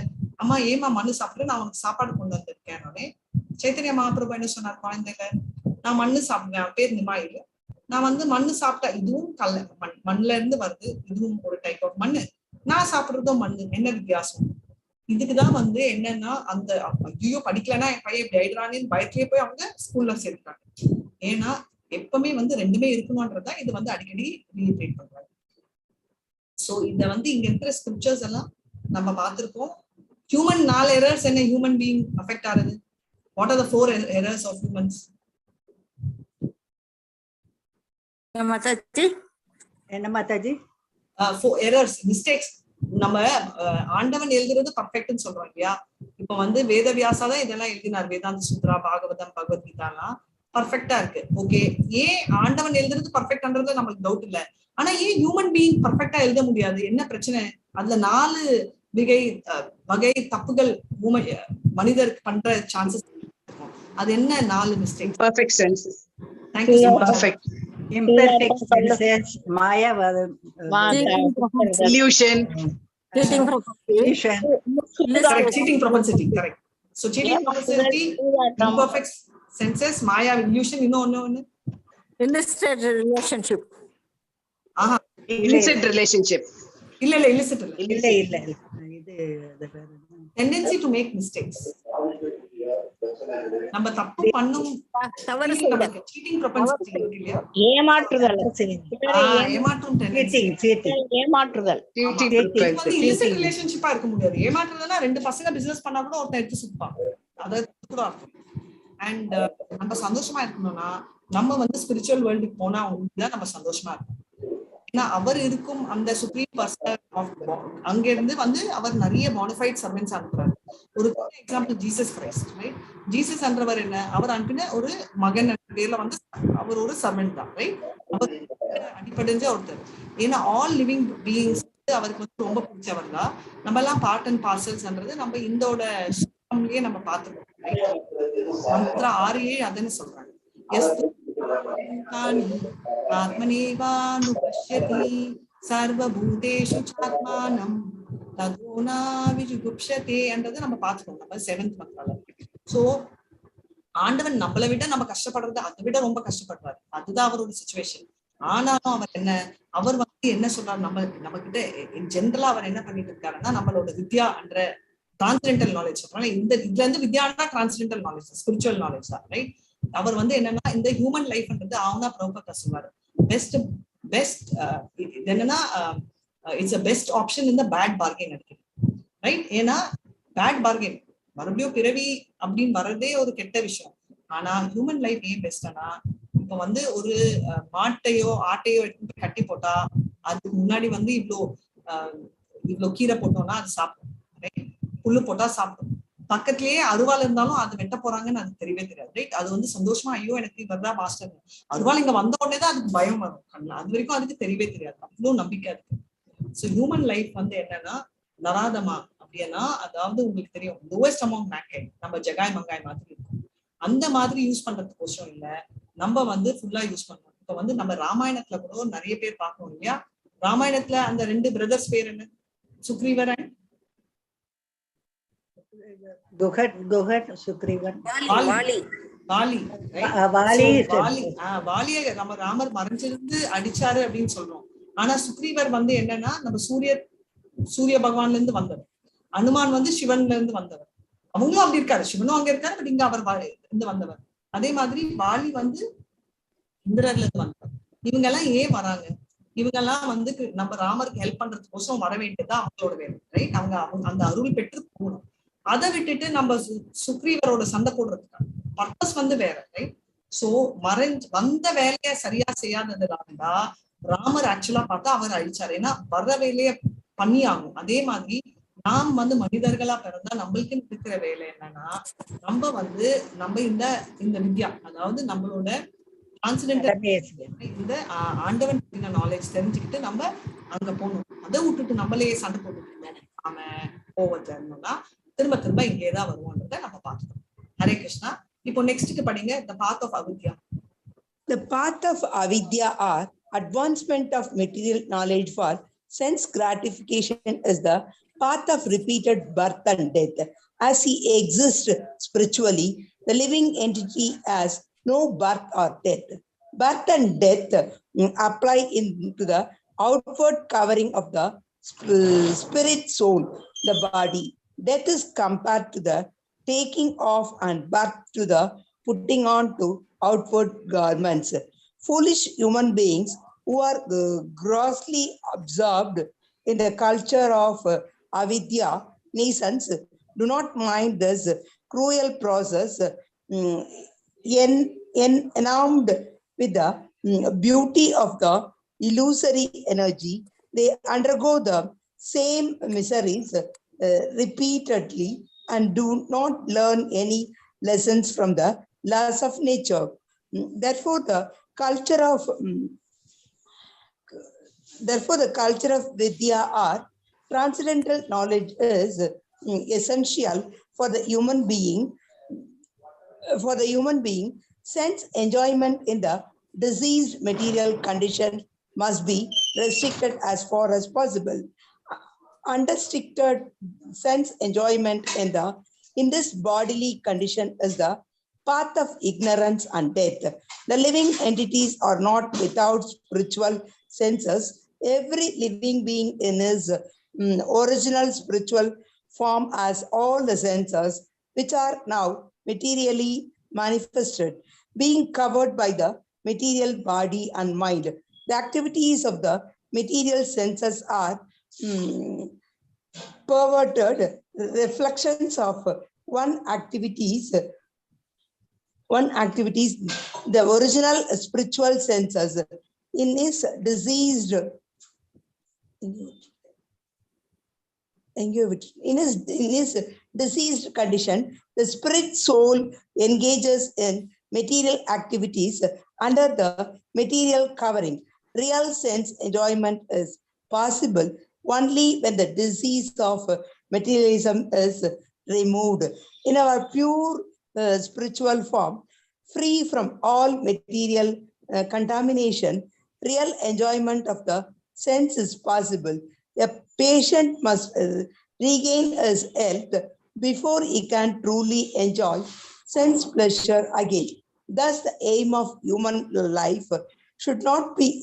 S1: அம்மா ஏமா மண்ணு சாப்பிட்டு நான் உனக்கு சாப்பாடு கொண்டு வந்திருக்கேன். சைத்தன்ய மகாபிரபு என்ன சொன்னார், குழந்தைங்க நான் மண்ணு சாப்பிடுவேன், பேர் நிமாயில், நான் வந்து மண்ணு சாப்பிட்டா இதுவும் மண்ணுல இருந்து வருது, இதுவும் ஒரு டைப் ஆஃப் மண்ணு, நான் சாப்பிடுறதும் மண்ணு, என்ன வித்தியாசம்? இதுக்குதான் வந்து என்னன்னா அந்த ஐயோ படிக்கலன்னா என் பையன் இப்படி ஆயிடுறான்னு பயத்திலேயே போய் அவங்க ஸ்கூல்ல சேர்த்துட்டாங்க. ஏன்னா எப்பவுமே வந்து ரெண்டுமே இருக்கணும்ன்றதான் இது வந்து அடிக்கடி ரீட்ரேட் பண்றாங்க. சோ இத வந்து இங்க இருக்கிற ஸ்கிரிப்சர்ஸ் எல்லாம் நம்ம பார்த்திருக்கோம். ஹியூமன் 4 எரர்ஸ் என்ன ஹியூமன் பீயிங் அஃபெக்ட் ஆகுது? What are the 4 errors of humans?
S8: Mataji என்ன மாதாஜி?
S1: 4 errors, mistakes. நம்ம ஆண்டவன் எழுதுறது பர்ஃபெக்ட்னு சொல்றோம் இல்லையா? இப்ப வந்து வேதவியாசா தான் இதெல்லாம் எழுதினார், வேதாந்த சூத்ரா, பாகவதம், பகவத்கீதாலாம் பர்ஃபெக்டா இருக்கு. ஓகே, ஏன் ஆண்டவன் எழுதுறது பர்ஃபெக்ட்ன்றது நமக்கு டவுட் இல்ல. ஆனா ஏன் ஹியூமன் பீயிங் பர்ஃபெக்டா எழுத முடியாது? என்ன பிரச்சனை? அதுல 4 வகை தப்புகள் மனிதருக்கு பண்ற சான்சஸ் இருக்கும். அது என்ன 4 mistakes?
S9: Perfect senses.
S1: Thank you so much.
S9: Perfect.
S8: Imperfect senses, Maya,
S9: illusion,
S7: cheating propensity.
S1: Correct, cheating propensity, correct. So cheating propensity, imperfect senses, Maya, illusion,
S7: Illicit relationship.
S9: illicit relationship.
S1: இல்ல illicit இல்ல. இது tendency to make mistakes. நம்ம தப்பு பண்ணும் தவறு செய்யறது cheating propensity இருக்கு இல்லையா?
S3: ஏமாற்றுதல்.
S1: ஏமாற்றுதல். illicit relationship இருக்க முடியாது. ஏமாற்றுறதுனா 2 பசங்க பிசினஸ் பண்ணா கூட ஒருத்தன் எடுத்து சுத்துவான். அது கூட அர்த்தம். அண்ட் நம்ம சந்தோஷமா இருக்கணும்னா நம்ம வந்து ஸ்பிரிச்சுவல் வேர்ல்டுக்கு போனா தான் நம்ம சந்தோஷமா இருக்கணும். ஏன்னா அவர் இருக்கும் அந்த சுப்ரீம் பர்சன் ஆஃப் அங்க இருந்து வந்து அவர் நிறைய மாடிஃபைட் சர்வென்ட்ஸ் அனுப்புறாரு. ஒரு example Jesus Christ, right? Jesus என்றவர் என்ன, அவர் அனுப்பின ஒரு மகன் பேர்ல வந்து அவர் ஒரு சர்வெண்ட் தான், ரைட்? அவர் அடிப்படைஞ்ச ஒருத்தர். ஏன்னா ஆல் லிவிங் பீயிங்ஸ் அவருக்கு வந்து ரொம்ப பிடிச்சவர் தான். நம்ம எல்லாம் பார்ட் அண்ட் பார்சல்ஸ்ன்றது நம்ம இந்தோட சிஸ்டம்லயே நம்ம பார்த்துருக்கோம். மந்திரம் 6 அதுன்னு சொல்றாங்க. ஆத்மனேவானுபஷ்யதி சர்வபூதேஷு சாத்மானம் ததோனா விஜுகுப்ஷதே என்றது நம்ம பார்த்துக்கோம் நம்ம 7th மந்திரால. சோ ஆண்டவன் நம்மளை விட நம்ம கஷ்டப்படுறது அதை விட ரொம்ப கஷ்டப்படுறாரு. அதுதான் அவரோட சிச்சுவேஷன். ஆனாலும் அவர் என்ன, அவர் வந்து என்ன சொல்றாரு, நம்ம கிட்ட ஜென்ரலா அவர் என்ன பண்ணிட்டு இருக்காருன்னா நம்மளோட வித்யா என்ற டிரான்ஸ்டென்டல் நாலேஜ் சொல்றாங்க. இதுல இருந்து வித்யானா டிரான்ஸ்டென்டல் நாலேஜ், ஸ்பிரிச்சுவல் நாலேஜ் தான், ரைட்? அவர் வந்து என்னன்னா இந்த ஹியூமன் லைஃப்ன்றது அவனா பிரபுபதா சொல்வாரு, பெஸ்ட் என்னன்னா இட்ஸ் a பெஸ்ட் ஆப்ஷன் இந்த பேட் பார்கெயின் இருக்கு, ரைட்? ஏன்னா பேட் பார்கெயின் மறுபடியும் பிறவி அப்படின்னு வர்றதே ஒரு கெட்ட விஷயம். ஆனா ஹியூமன் லைஃப் ஏன் பெஸ்ட்னா, இப்ப வந்து ஒரு மாட்டையோ ஆட்டையோ எடுத்து கட்டி போட்டா அதுக்கு முன்னாடி வந்து இவ்வளோ கீரை போட்டோம்னா அது சாப்பிடும், ரைட்? புல்லு போட்டா சாப்பிடும். பக்கத்திலேயே அருவாள் இருந்தாலும் அது வெட்ட போறாங்கன்னு அது தெரியவே தெரியாது, ரைட்? அது வந்து சந்தோஷமா ஐயோ எனக்கு இவர்தான் மாஸ்டர், அருவாள் இங்க வந்த உடனே தான் அதுக்கு பயம் வரும் கண்ணா, அது வரைக்கும் அதுக்கு தெரியவே தெரியாது, அவ்வளவு நம்பிக்கை இருக்கு. ஸோ ஹியூமன் லைஃப் வந்து என்னன்னா நராதமா அப்படின்னா, அதாவது உங்களுக்கு தெரியும் லோவஸ்ட் அமௌண்ட் மேக்கெட் நம்ம ஜகாய் மங்காய் மாதிரி இருக்கும். அந்த மாதிரி யூஸ் பண்றதுக்கோசரம் இல்ல, நம்ம வந்து ஃபுல்லா யூஸ் பண்ணணும். இப்ப வந்து நம்ம ராமாயணத்துல கூட நிறைய பேர் பார்க்கணும் இல்லையா? ராமாயணத்துல அந்த 2 பிரதர்ஸ் பேர் என்ன, சுக்ரீவர் அண்ட் வாலியை நம்ம ராமர் மறைஞ்சிருந்து அடிச்சாரு அப்படின்னு சொல்றோம். ஆனா சுக்ரீவர் வந்து என்னன்னா நம்ம சூரிய பகவான்ல இருந்து வந்தவர், அனுமான் வந்து சிவன்ல இருந்து வந்தவர். அவங்களும் அப்படி இருக்காரு, சிவனும் அங்க இருக்காரு, பட் இங்க அவர் இருந்து வந்தவர். அதே மாதிரி வாலி வந்து இந்திரர்ல இருந்து வந்தவர். இவங்க எல்லாம் ஏன் வராங்க? இவங்க எல்லாம் வந்து நம்ம ராமருக்கு ஹெல்ப் பண்றதுக்கோசம் வர வேண்டியதுதான் அவங்களோட வேலை, ரைட்? அவங்க அந்த அருள் பெற்று போகணும். அதை விட்டுட்டு நம்ம சுக்ரீவரோட சண்டை போடுறதுக்கான பர்பஸ் வந்து வேற, ரைட்? சோ வந்த வேலையை சரியா செய்யாததுனாலதா ராமர் ஆக்சுவலா பார்த்தா அவர் அழிச்சாரு. ஏன்னா வர்ற வேலையை பண்ணி ஆகும். அதே மாதிரி நாம் வந்து மனிதர்களா பிறந்தா நம்மளுக்கு இருக்கிற வேலை என்னன்னா, நம்ம இந்த வித்யா, அதாவது நம்மளோட இந்த ஆண்டவன் நாலேஜ் தெரிஞ்சுக்கிட்டு நம்ம அங்க போகணும். அதை விட்டுட்டு நம்மளே சண்டை போட்டுட்டு நாம கோவத்தை இருந்தோம்னா திரும்ப திரும்ப இங்கேதான் வருவோன்றத நம்ம பார்த்துக்கணும். ஹரே கிருஷ்ணா. இப்போ நெக்ஸ்ட்க்கு படிங்க, the path of avidya.
S10: The path of avidya are advancement of material knowledge for sense gratification is the path of repeated birth and death. As he exists spiritually, the living entity has no birth or death. Birth and death apply into the outward covering of the spirit soul, the body. Death is compared to the taking off and birth to the putting on to outward garments. Foolish human beings who are grossly absorbed in the culture of avidya, nations, do not mind this cruel process, enamored with the beauty of the illusory energy. They undergo the same miseries repeatedly and do not learn any lessons from the laws of nature. Therefore, the culture of Vidya or transcendental knowledge is essential for the human being. Sense enjoyment in the diseased material condition must be restricted as far as possible. Unrestricted sense enjoyment in this bodily condition is the path of ignorance and death. The living entities are not without spiritual senses. Every living being in his original spiritual form has all the senses which are now materially manifested, being covered by the material body and mind. The activities of the material senses are perverted reflections of one activities, the original spiritual senses. In his diseased condition, the spirit soul engages in material activities under the material covering. Real sense enjoyment is possible only when the disease of materialism is removed. In our pure spiritual form, free from all material contamination, real enjoyment of the sense is possible. A patient must regain his health before he can truly enjoy sense pleasure again. Thus, the aim of human life should not be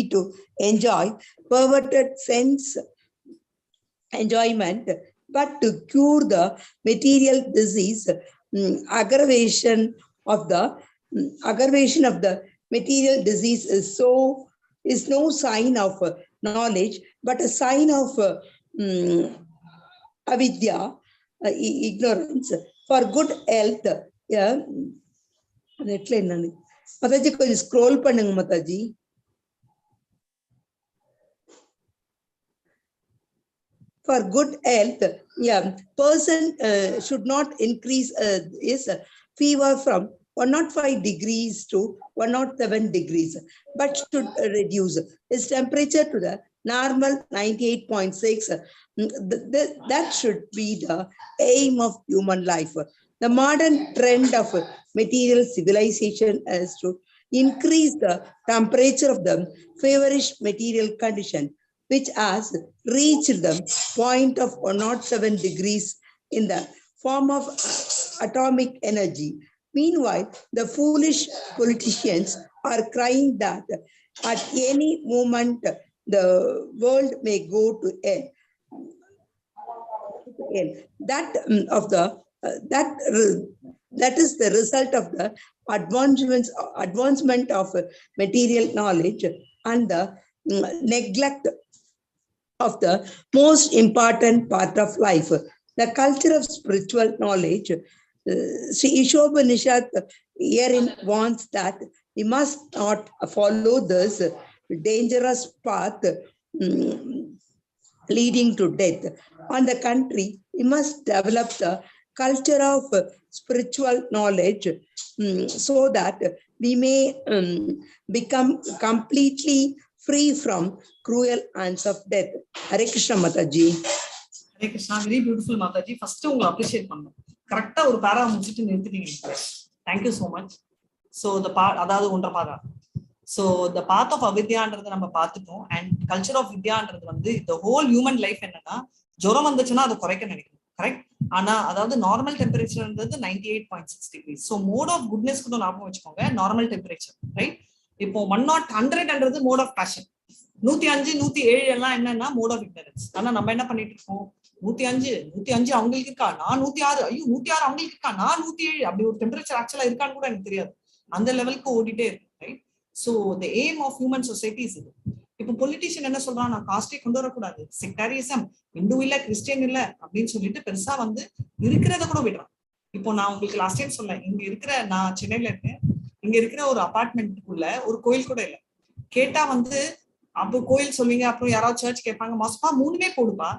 S10: to enjoy perverted sense enjoyment, but to cure the material disease. Aggravation of the material disease is no sign of knowledge, but a sign of avidya, ignorance. For good health, Mataji, கொஞ்சம் scroll பண்ணுங்க Mataji. For good health, person should not increase his fever from 105 degrees to 107 degrees, but should reduce his temperature to the normal 98.6. That should be the aim of human life. The modern trend of material civilization is to increase the temperature of the feverish material condition, which has reached the point of 107 degrees in the form of atomic energy. Meanwhile, the foolish politicians are crying that at any moment the world may go to hell. That is the result of the advancement of material knowledge and the neglect of the most important part of life, the culture of spiritual knowledge. Sri Ishopanishad herein warns that we must not follow this dangerous path leading to death. On the contrary, we must develop the culture of spiritual knowledge so that we may become completely free from cruel hands of death. Hare Krishna Mataji.
S1: Hare Krishna, very beautiful Mataji. First, I appreciate you. Correct, or para முடிச்சிட்டு நிறுத்திட்டீங்க. Thank you so much. So the part அதாவது ஒன்றரை பாரா so the path of அவித்யான்றதை நம்ம பார்த்துட்டோம். And culture of வித்யான்றது வந்து the whole human life என்னன்னா, ஜுரம் வந்துச்சுன்னா அதை குறைக்க நினைக்கணும், கரெக்ட்? ஆனா அதாவது நார்மல் டெம்பரேச்சர்ன்றது 98.6 degree. So mode of goodness கூட ஞாபகம் வச்சுக்கோங்க, நார்மல் டெம்பரேச்சர், ரைட்? இப்போ 100 மோட் ஆஃப் பேஷன், 105 107 எல்லாம் என்னன்னா மோட் ஆஃப் இக்னரன்ஸ். ஆனா நம்ம என்ன பண்ணிட்டு இருக்கோம், 105 அவங்களுக்கு இருக்கா, நான் 106, ஐயோ 106 அவங்களுக்கு இருக்கா, நான் 107, அப்படி ஒரு டெம்பரேச்சர் ஆக்சுவலா இருக்கான்னு கூட எனக்கு தெரியாது. அந்த லெவலுக்கு ஓடிட்டே இருக்கு, right? So the aim of human societies இது. இப்போ பொலிட்டிஷியன் என்ன சொல்றான், நான் காஸ்டே கொண்டு வரக்கூடாது, செக்டாரிசம், இந்து இல்ல கிறிஸ்டியன் இல்ல அப்படின்னு சொல்லிட்டு பெருசா வந்து இருக்கிறத கூட விடுறான். இப்போ நான் உங்களுக்கு லாஸ்ட் டைம் சொன்னேன், இங்க இருக்கிற, நான் சென்னையில இருக்கேன், இங்க இருக்கிற ஒரு அபார்ட்மெண்ட்டுக்குள்ள ஒரு கோயில் கூட இல்லை. கேட்டா வந்து அப்போ கோயில் சொல்லுவீங்க, அப்புறம் யாராவது சர்ச் கேட்பாங்க, மாசப்பா 3மே போடுப்பா.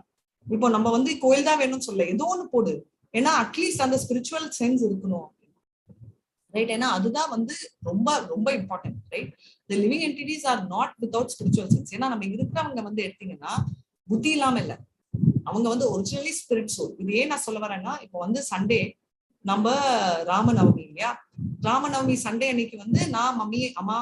S1: இப்போ நம்ம வந்து கோயில் தான் வேணும்னு சொல்ல, ஏதோ ஒண்ணு போடு, ஏன்னா அட்லீஸ்ட் அந்த ஸ்பிரிச்சுவல் சென்ஸ் இருக்கணும், ரைட்? ஏன்னா அதுதான் வந்து ரொம்ப ரொம்ப important, right? The living entities are not without spiritual sense. ஏன்னா நம்ம இருக்கிறவங்க வந்து எடுத்தீங்கன்னா புத்தி இல்லாம இல்ல, அவங்க வந்து ஒரிஜினலி ஸ்பிரிட் சோல். இது ஏன் நான் சொல்ல வரேன்னா, இப்போ வந்து சண்டே நம்ம ராமநவமி இல்லையா, ராமநவமி சண்டே அன்னைக்கு வந்து நான் மம்மி அம்மா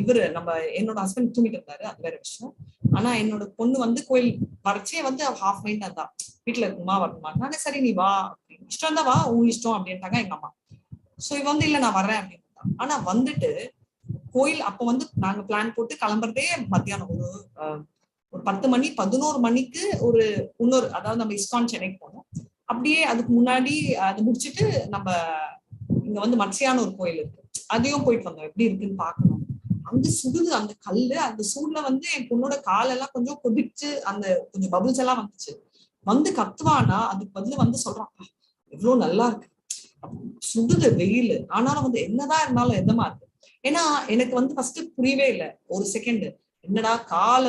S1: இவரு நம்ம என்னோட ஹஸ்பண்ட் தூங்கிட்டு இருந்தாரு, அது வேற விஷயம். ஆனா என்னோட பொண்ணு வந்து கோயில் வரைச்சே வந்து ஹாஃப் மைண்ட் இருந்தா, வீட்டுல இருக்குமா வரணுமா, நானே சரி நீ வா, இஷ்டம் தான் வா, உன் இஷ்டம் அப்படின்ட்டாங்க எங்க அம்மா. சோ இவ வந்து இல்ல நான் வரேன் அப்படின்னு. ஆனா வந்துட்டு கோயில் அப்ப வந்து நாங்க பிளான் போட்டு கிளம்புறதே மத்தியானம் ஒரு 10 மணி 11 மணிக்கு ஒரு இன்னொரு, அதாவது நம்ம ISKCON சென்னைக்கு போனோம். அப்படியே அதுக்கு முன்னாடி அது முடிச்சுட்டு நம்ம இங்க வந்து மத்ஸ்யான ஒரு கோயில் இருக்கு, அதையும் போயிட்டு வந்தோம், எப்படி இருக்குன்னு பாக்கணும். அங்க சுடுது அந்த கல்லு, அந்த சூடுல வந்து என் பொண்ணோட காலெல்லாம் கொஞ்சம் கொதிச்சு அந்த கொஞ்சம் பபுள்ஸ் எல்லாம் வந்துச்சு. வந்து கத்துவானா, அதுக்கு பதில் வந்து சொல்றான், எவ்வளவு நல்லா இருக்கு, சுடுது வெயில், ஆனாலும் வந்து என்னதான் இருந்தாலும் எதமா இருக்கு. ஏன்னா எனக்கு வந்து ஃபர்ஸ்ட் புரியவே இல்லை, ஒரு செகண்ட் என்னடா கால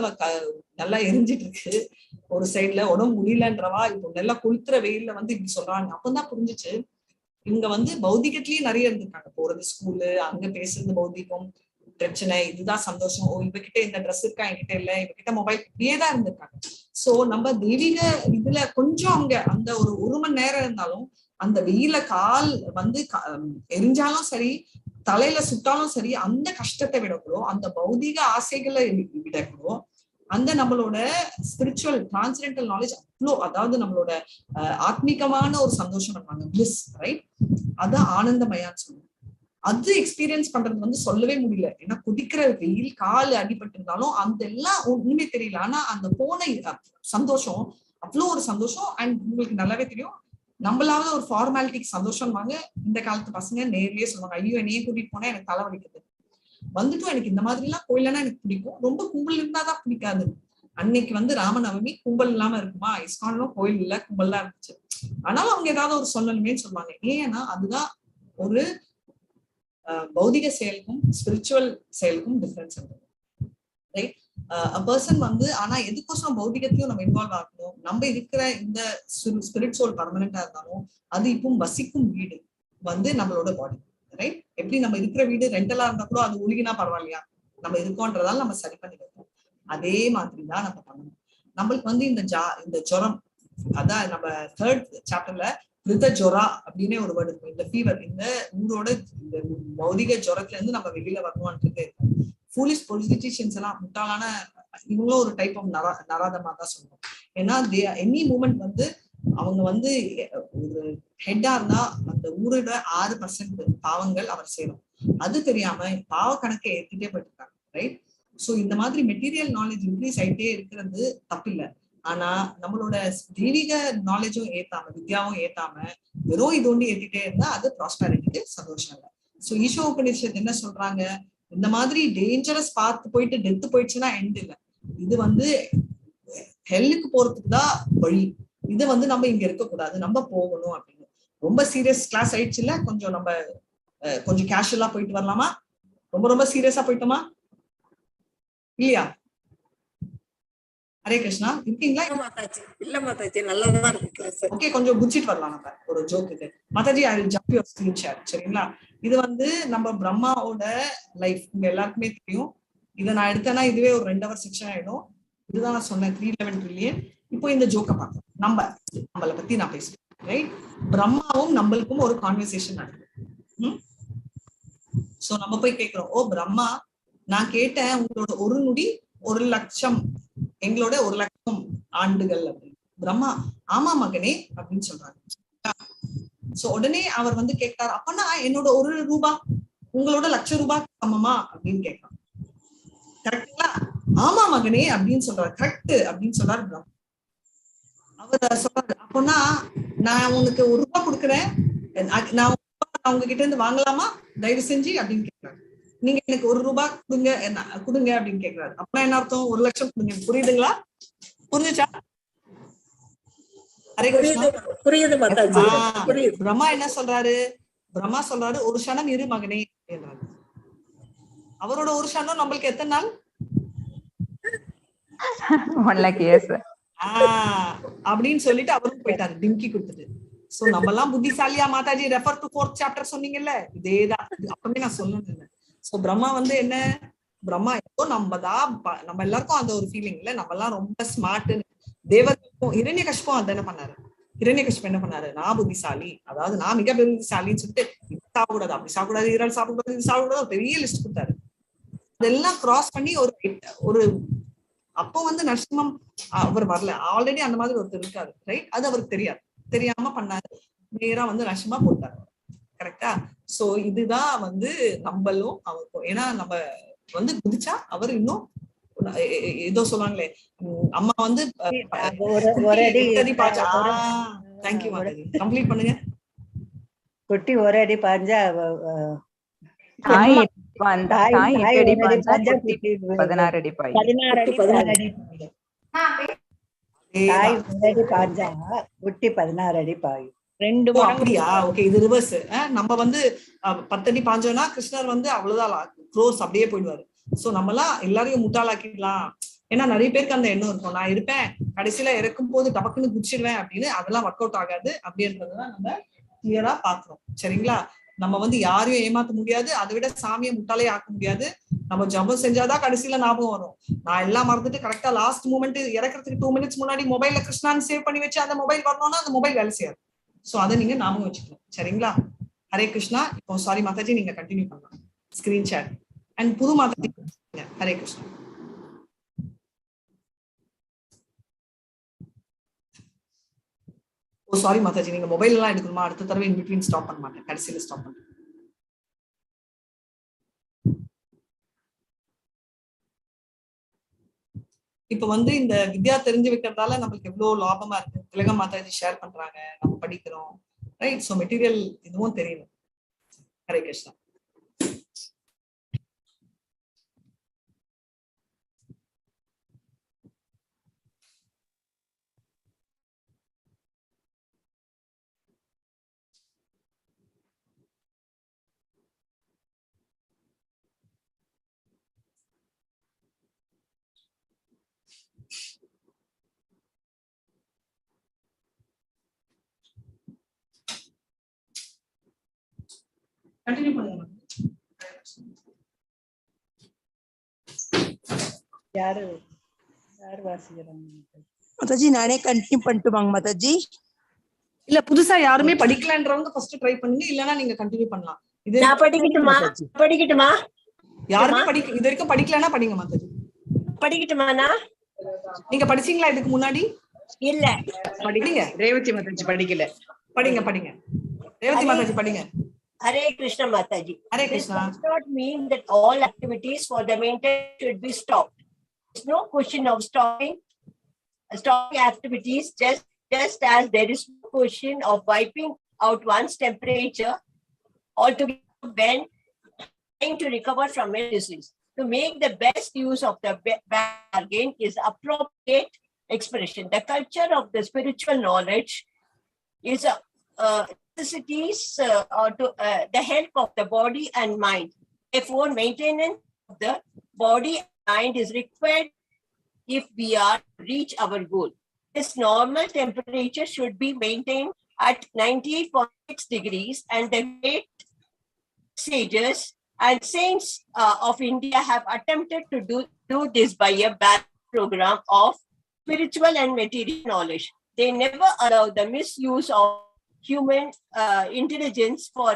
S1: நல்லா எரிஞ்சிட்டு இருக்கு, ஒரு சைட்ல உடம்பு முடியலன்றவா, இப்போ நல்லா கொளுத்துற வெயில்ல வந்து இப்படி சொல்றாங்க. அப்பதான் புரிஞ்சிச்சு, இவங்க வந்து பௌதிகத்திலயும் நிறைய இருந்திருக்காங்க, போறது ஸ்கூலு, அங்க பேசுறது பௌதிகம் பிரச்சனை, இதுதான் சந்தோஷம், ஓ இவகிட்ட இந்த ட்ரெஸ் இருக்கா என்கிட்ட இல்ல, இவகிட்ட மொபைல், இப்படியேதான் இருந்திருக்காங்க. சோ நம்ம தெய்வீக இதுல கொஞ்சம் அவங்க அந்த ஒரு மணி நேரம் இருந்தாலும், அந்த வெயில கால் வந்து எரிஞ்சாலும் சரி, தலையில சுட்டாலும் சரி, அந்த கஷ்டத்தை விடக்கூடும், அந்த பௌதிக ஆசைகளை விடக்கூடும், அந்த நம்மளோட ஸ்பிரிச்சுவல் டிரான்சென்டல் நாலேஜ் அவ்வளோ, அதாவது நம்மளோட ஆத்மீகமான ஒரு சந்தோஷம் பண்ணுவாங்க, பிளிஸ், ரைட்? அதான் ஆனந்தமயான்னு சொல்லுவாங்க. அது எக்ஸ்பீரியன்ஸ் பண்றது வந்து சொல்லவே முடியல. ஏன்னா குதிக்கிற வெயில், கால் அடிபட்டு இருந்தாலும் அந்த எல்லாம் ஒண்ணுமே தெரியல. ஆனா அந்த போன சந்தோஷம் அவ்வளோ ஒரு சந்தோஷம். அண்ட் உங்களுக்கு நல்லாவே தெரியும், நம்மளாவது ஒரு ஃபார்மாலிட்டிக்கு சந்தோஷம் வாங்க, இந்த காலத்து பசங்க நேர்லயே சொல்லுவாங்க, ஐயோ என்னையே கூட்டிட்டு போனா எனக்கு தலை வலிக்குது, வந்துட்டும் எனக்கு இந்த மாதிரி எல்லாம் கோயிலன்னா எனக்கு பிடிக்கும், ரொம்ப கும்பல் இருந்தாதான் பிடிக்காது. அன்னைக்கு வந்து ராமநவமி கும்பல் இல்லாம இருக்குமா, ISKCON கோயில் இல்ல, கும்பல் தான் இருந்துச்சு. ஆனாலும் அவங்க ஏதாவது ஒரு சொல்லணுமே சொல்லுவாங்க. ஏன்னா அதுதான் ஒரு பௌதிக செயலுக்கும் ஸ்பிரிச்சுவல் செயலுக்கும் டிஃபரன்ஸ் இருக்கு, ரைட்? பர்சன் வந்து, ஆனா எதுக்கோசரம் பௌதிகத்தையும் நம்ம இன்வால்வ் ஆகணும், நம்ம இருக்கிற இந்த ஸ்பிரிட் சோல் பர்மனண்டா இருந்தாலும் அது இப்போ வசிக்கும் வீடு வந்து நம்மளோட பாடி, ரைட்? எப்படி நம்ம இருக்கிற வீடு ரெண்டலா இருந்தா கூட அது ஒழுகினா பரவாயில்லையா, நம்ம இருக்கோன்றதால நம்ம சரி பண்ணி வைப்போம். அதே மாதிரிதான் நம்ம பண்ணணும். நம்மளுக்கு வந்து இந்த ஜுரம், அதான் நம்ம 3rd சாப்டர்ல விருத ஜொரா அப்படின்னே ஒரு வேர்டு இருக்கும். இந்த ஃபீவர், இந்த ஊரோட இந்த பௌதிக ஜுரத்துல இருந்து நம்ம வெளியில வரணும்ன்றது இருக்கும். ஃபூலிஷ் பொலிட்டிஷியன்ஸ் எல்லாம் முட்டாளான, இவங்களும் ஒரு டைப் ஆஃப் நராதமா தான் சொல்லுவோம். ஏன்னா எனி மூமெண்ட் வந்து அவங்க வந்து ஒரு ஹெட்டா இருந்தா அந்த ஊரோட 6% பாவங்கள் அவர் செய்யணும், அது தெரியாம பாவ கணக்கை ஏற்றிட்டே போயிட்டு, ரைட்? சோ இந்த மாதிரி மெட்டீரியல் நாலேஜ் இன்க்ரீஸ் ஆயிட்டே இருக்கிறது தப்பில்லை. ஆனா நம்மளோட தெய்வீக நாலேஜும் ஏத்தாம, வித்யாவும் ஏத்தாம வெறும் இது ஒன்று ஏத்திட்டே இருந்தா அது ப்ராஸ்பரிட்டிக்கு சந்தோஷம் இல்லை. சோ ஈஷோ உபநிஷத் என்ன சொல்றாங்க, இந்த மாதிரி டேஞ்சரஸ் பார்த்து போயிட்டு டெத்து போயிடுச்சுன்னா எண்ட் இல்லை, இது வந்து ஹெல்லுக்கு போறதுக்கு தான் வழி, இது வந்து நம்ம இங்க இருக்கக்கூடாது, நம்ம போகணும் அப்படின்னு. ரொம்ப சீரியஸ் கிளாஸ் ஆயிடுச்சு இல்ல, கொஞ்சம் நம்ம கொஞ்சம் கேஷுவலா போயிட்டு வரலாமா? ரொம்ப ரொம்ப சீரியஸா போயிட்டோமா இல்லையா? ஹரே கிருஷ்ணா, இருக்கீங்களா?
S10: இல்ல மாதாஜி, நல்லதா இருக்கு கிளாஸ்.
S1: ஓகே, கொஞ்சம் குச்சிட்டு வரலாம் நம்ம ஒரு joke. Mataji, I will jump your screen share, சரிங்களா? இது வந்து நம்ம பிரம்மாவோட லைஃப், உங்க எல்லாருக்குமே தெரியும். இதை நான் எடுத்தேன்னா இதுவே ஒரு 2 hour செக்ஷன் ஆயிடும். இதுதான் நான் சொன்னேன், 311 trillion. இப்போ இந்த ஜோக்கை பார்க்கலாம். நம்மளை பத்தி நான் பேசுறேன், ரைட்? பிரம்மாவும் நம்மளுக்கும் ஒரு கான்வர்சேஷன் நடக்குது. சோ நம்ம போய் கேட்கிறோம், ஓ பிரம்மா, நான் கேட்டேன் உங்களோட ஒரு நொடி 1,00,000, எங்களோட 1,00,000 ஆண்டுகள் அப்படின்னு. பிரம்மா, ஆமா மகனே அப்படின்னு சொல்றாங்க. சோ உடனே அவர் வந்து கேட்டார், அப்பனா என்னோட 1 ரூபாய் உங்களோட 1,00,000 ரூபாய் சமமா அப்படின்னு கேட்கலாம். கரெக்டா? ஆமா மகனே அப்படின்னு சொல்றாரு. கரெக்ட் அப்படின்னு சொல்றாரு பிரம்மா. அவர் சொல்றாரு, அப்பனா நான் உனக்கு 1 ரூபாய் கொடுக்குறேன், நான் உங்ககிட்ட இருந்து வாங்கலாமா தயவு செஞ்சு அப்படின்னு கேட்கிறாரு. நீங்க எனக்கு 1 ரூபாய் கொடுங்க அப்படின்னு கேட்கிறாரு. அப்ப என்ன அர்த்தம்? 1,00,000 கொடுங்க. புரியுதுங்களா? புரிஞ்சுச்சா? ஹரே கிருஷ்ணா.
S10: புரியுது மாதாஜி.
S1: பிரம்மா என்ன சொல்றாரு? பிரம்மா சொல்றாரு, ஒரு க்ஷணம் இரு மகனே என்றாரு. அவரோட ஒரு க்ஷணம் நம்மளுக்கு எத்தனை நாள்?
S6: 1 lakh years.
S1: அப்படின்னு சொல்லிட்டு அவரும் போயிட்டாரு டிம்கி கொடுத்துட்டு. சோ நம்ம எல்லாம் புத்திசாலியா Mataji refer to 4th chapter சொன்னீங்கல்ல, இதேதான். அப்பவே நான் சொன்னேன். சோ பிரம்மா வந்து என்ன, பிரம்மா ஏதோ நம்ம எல்லாருக்கும் அந்த ஒரு ஃபீலிங் இல்ல, நம்ம எல்லாம் ரொம்ப ஸ்மார்ட். தேவருக்கும் ஹிரண்யகசிபும் அது என்ன பண்ணாரு? ஹிரண்யகசிபு என்ன பண்ணாரு? நான் புத்திசாலி, அதாவது நான் மிக புத்திசாலின்னு சொல்லிட்டு இப்படி சாப்பிடக்கூடாது, அப்படி சாப்பிடக்கூடாது, ஈரல் சாப்பிடக்கூடாது, இது சாப்பிடக்கூடாது, பெரிய லிஸ்ட் கொடுத்தாரு. அதெல்லாம் கிராஸ் பண்ணி ஒரு அப்போ வந்து நரசிம்மம் அவர் வரல, ஆல்ரெடி அந்த மாதிரி ஒருத்தர் இருக்காரு, ரைட்? அது அவருக்கு தெரியாது, தெரியாம பண்ணாரு, நேரா வந்து நரசிம்மா போட்டாரு. கரெக்டா? சோ இதுதான் வந்து நம்மளும் அவருக்கும். ஏன்னா நம்ம வந்து குதிச்சா அவர் இன்னும் ஏதோ சொல்லுவாங்களே, அம்மா வந்து தேங்க்யூ மாதாஜி, கம்ப்ளீட் பண்ணுங்க.
S8: குட்டி ஒரு அடி பாஞ்சா
S6: 16 அடி பாய்.
S8: தாய் 1 அடி பாஞ்சா குட்டி 16 அடி பாய்.
S3: 2
S1: அப்படியா? ஓகே, இது ரிவர்ஸ். நம்ம வந்து 10 அடி பாஞ்சோம்னா கிருஷ்ணர் வந்து அவ்வளவுதான் க்ளோஸ், அப்படியே போயிடுவாரு. சோ நம்ம எல்லாம் எல்லாரையும் முட்டாளாக்கிடலாம். ஏன்னா நிறைய பேருக்கு அந்த எண்ணம் இருக்கும், நான் இருப்பேன் கடைசியில இறக்கும் போது டபக்குன்னு குடிச்சிடுவேன் அப்படின்னு. அதெல்லாம் ஒர்க் அவுட் ஆகாது அப்படின்றதுதான் நம்ம கிளியரா பாக்குறோம். சரிங்களா? நம்ம வந்து யாரையும் ஏமாத்த முடியாது, அதை விட சாமியை முட்டாளே ஆக்க முடியாது. நம்ம ஜபம் செஞ்சாதான் கடைசியில ஞாபகம் வரும். நான் எல்லாம் மறந்துட்டு கரெக்டா லாஸ்ட் மூமெண்ட் இறக்குறதுக்கு 2 minutes முன்னாடி மொபைல்ல கிருஷ்ணான்னு சேவ் பண்ணி வச்சு அந்த மொபைல் வரணும்னா அந்த மொபைல் வேலை செய்யாது. சோ அதை நீங்க ஞாபகம் வச்சுக்கணும். சரிங்களா? ஹரே கிருஷ்ணா. இப்போ சாரி மாதாஜி, நீங்க கண்டினியூ பண்ணலாம் ஸ்கிரீன் ஷேர். அண்ட் புது மாதாஜி, ஹரே கிருஷ்ணா. ஓ சாரி மாதாஜி, நீங்க மொபைல் எல்லாம் எடுக்கணுமா? அடுத்த தடவை இன் பிட்வீன் ஸ்டாப் பண்ண மாட்டேன், கடைசியில ஸ்டாப் பண்றேன். இப்ப வந்து இந்த வித்யா தெரிஞ்சு வைக்கிறதால நம்மளுக்கு எவ்வளவு லாபமா இருக்கு. திலக மாதாஜி ஷேர் பண்றாங்க, நம்ம படிக்கிறோம், ரைட்? சோ மெட்டீரியல் இதுவும் தெரியும். ஹரே கிருஷ்ணா. கண்டினியூ பண்ணுங்க.
S8: யாரு வாசிக்கிறாங்க
S10: மாதாஜி? நானே கண்டினியூ பண்ணிட்டுமாங்க மாதாஜி?
S1: இல்ல, புதுசா யாருமே படிக்கலன்றவங்க ஃபர்ஸ்ட் ட்ரை பண்ணுங்க, இல்லனா நீங்க கண்டினியூ பண்ணலாம். இது
S11: நான் படிக்கட்டுமா?
S1: யாருமே இது வரைக்கும் படிக்கலனா படிங்க மாதாஜி.
S11: படிக்கட்டுமா?
S1: நீங்க படிச்சீங்களா இதுக்கு முன்னாடி?
S11: இல்ல.
S1: படிங்க.
S9: ரேவதி மாதாஜி படிக்கல.
S1: படிங்க. ரேவதி மாதாஜி படிங்க.
S11: Hare Krishna Mataji.
S1: Hare Krishna.
S11: This does not mean that all activities for the maintenance should be stopped. There's no question of stopping activities, just as there is no question of wiping out one's temperature altogether when trying to recover from a disease. To make the best use of the bargain is appropriate expression. The culture of the spiritual knowledge is necessities to the health of the body and mind. Therefore, maintenance of the body and mind is required if we are to reach our goal. This normal temperature should be maintained at 98.6 degrees, and the great sages and saints of India have attempted to do this by a balanced program of spiritual and material knowledge. They never allow the misuse of human intelligence for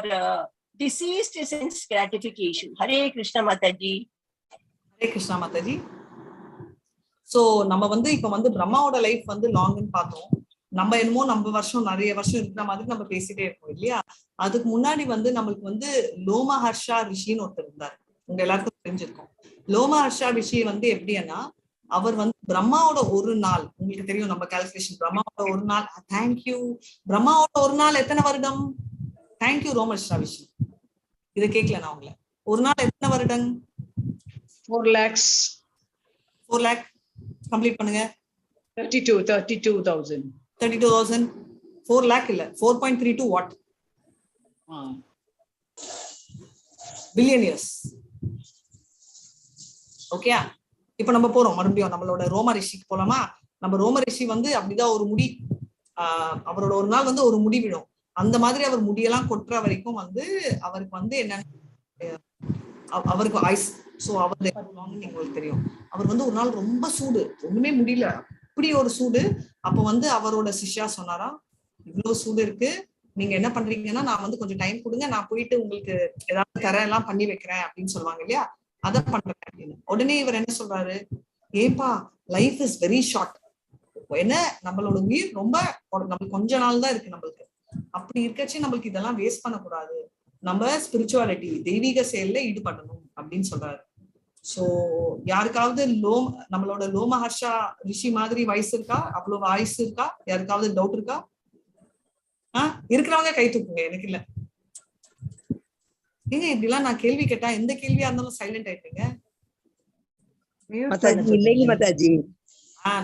S11: deceased sense gratification. Hare Krishna Mataji.
S1: Hare Krishna Mataji. So நம்ம வந்து இப்ப வந்து பிரம்மாவோட life வந்து லாங்னு பார்த்தோம். நம்ம என்னமோ நம்ம வருஷம் நிறைய வருஷம் இருக்கிற மாதிரி நம்ம பேசிட்டே இருக்கோம் இல்லையா? அதுக்கு முன்னாடி வந்து நம்மளுக்கு வந்து லோமஹர்ஷா ரிஷின்னு ஒருத்தர் இருந்தார். உங்க எல்லாருக்கும் தெரிஞ்சிருக்கும். லோமஹர்ஷா ரிஷி வந்து எப்படின்னா, அவர் வந்து பிரம்மாவோட ஒரு நாள், உங்களுக்கு தெரியும் நம்ம கால்குலேஷன், பிரம்மாவோட ஒரு நாள், தேங்க்யூ, பிரம்மாவோட ஒரு நாள் எத்தனை வருடம்? தேங்க்யூ ரோமஹர்ஷா ரிஷி. இதை கேட்கல நான் உங்களை. ஒரு நாள் எத்தனை வருடம்?
S9: 4 lakhs.
S1: 4 lakh கம்ப்ளீட் பண்ணுங்க.
S9: 32,000.
S1: 32,000. 4 lakh இல்ல, 4.32 வாட் பில்லியன் இயர்ஸ். ஓகே, இப்ப நம்ம போறோம் மறுபடியும் நம்மளோட ரோம ரிஷிக்கு போலாமா? நம்ம ரோம ரிஷி வந்து அப்படிதான் ஒரு முடி, அவரோட ஒரு நாள் வந்து ஒரு முடி விடும். அந்த மாதிரி அவர் முடியெல்லாம் கொட்டுற வரைக்கும் வந்து அவருக்கு வந்து என்ன, அவருக்கு ஐஸ். சோ அவர் உங்களுக்கு தெரியும், அவர் வந்து ஒரு நாள் ரொம்ப சூடு, ஒண்ணுமே முடியல, அப்படி ஒரு சூடு. அப்ப வந்து அவரோட சிஷ்யா சொன்னாரா, இவ்வளவு சூடு இருக்கு, நீங்க என்ன பண்றீங்கன்னா நான் வந்து கொஞ்சம் டைம் கொடுங்க, நான் போயிட்டு உங்களுக்கு ஏதாவது தர எல்லாம் பண்ணி வைக்கிறேன் அப்படின்னு சொல்லுவாங்க இல்லையா, அதை பண்றேன் அப்படின்னு. உடனே இவர் என்ன சொல்றாரு, ஏப்பா லைஃப் இஸ் வெரி ஷார்ட், என்ன நம்மளோட உயிர் ரொம்ப நம்மளுக்கு கொஞ்ச நாள் தான் இருக்கு நம்மளுக்கு, அப்படி இருக்கச்சு நம்மளுக்கு இதெல்லாம் வேஸ்ட் பண்ணக்கூடாது, நம்ம ஸ்பிரிச்சுவாலிட்டி தெய்வீக செயல்ல ஈடுபடணும் அப்படின்னு சொல்றாரு. சோ யாருக்காவது நம்மளோட லோமஹர்ஷா ரிஷி மாதிரி வயசு இருக்கா, அவ்வளவு வயசு இருக்கா? யாருக்காவது டவுட் இருக்கா? இருக்கிறவங்க கை தூக்குங்க, எனக்கு இல்ல. ஏங்க இப்படிலாம் நான் கேள்வி கேட்டா எந்த கேள்வியா இருந்தாலும் சைலண்ட் ஆயிட்டீங்க.
S10: இல்லைங்க மாதாஜி.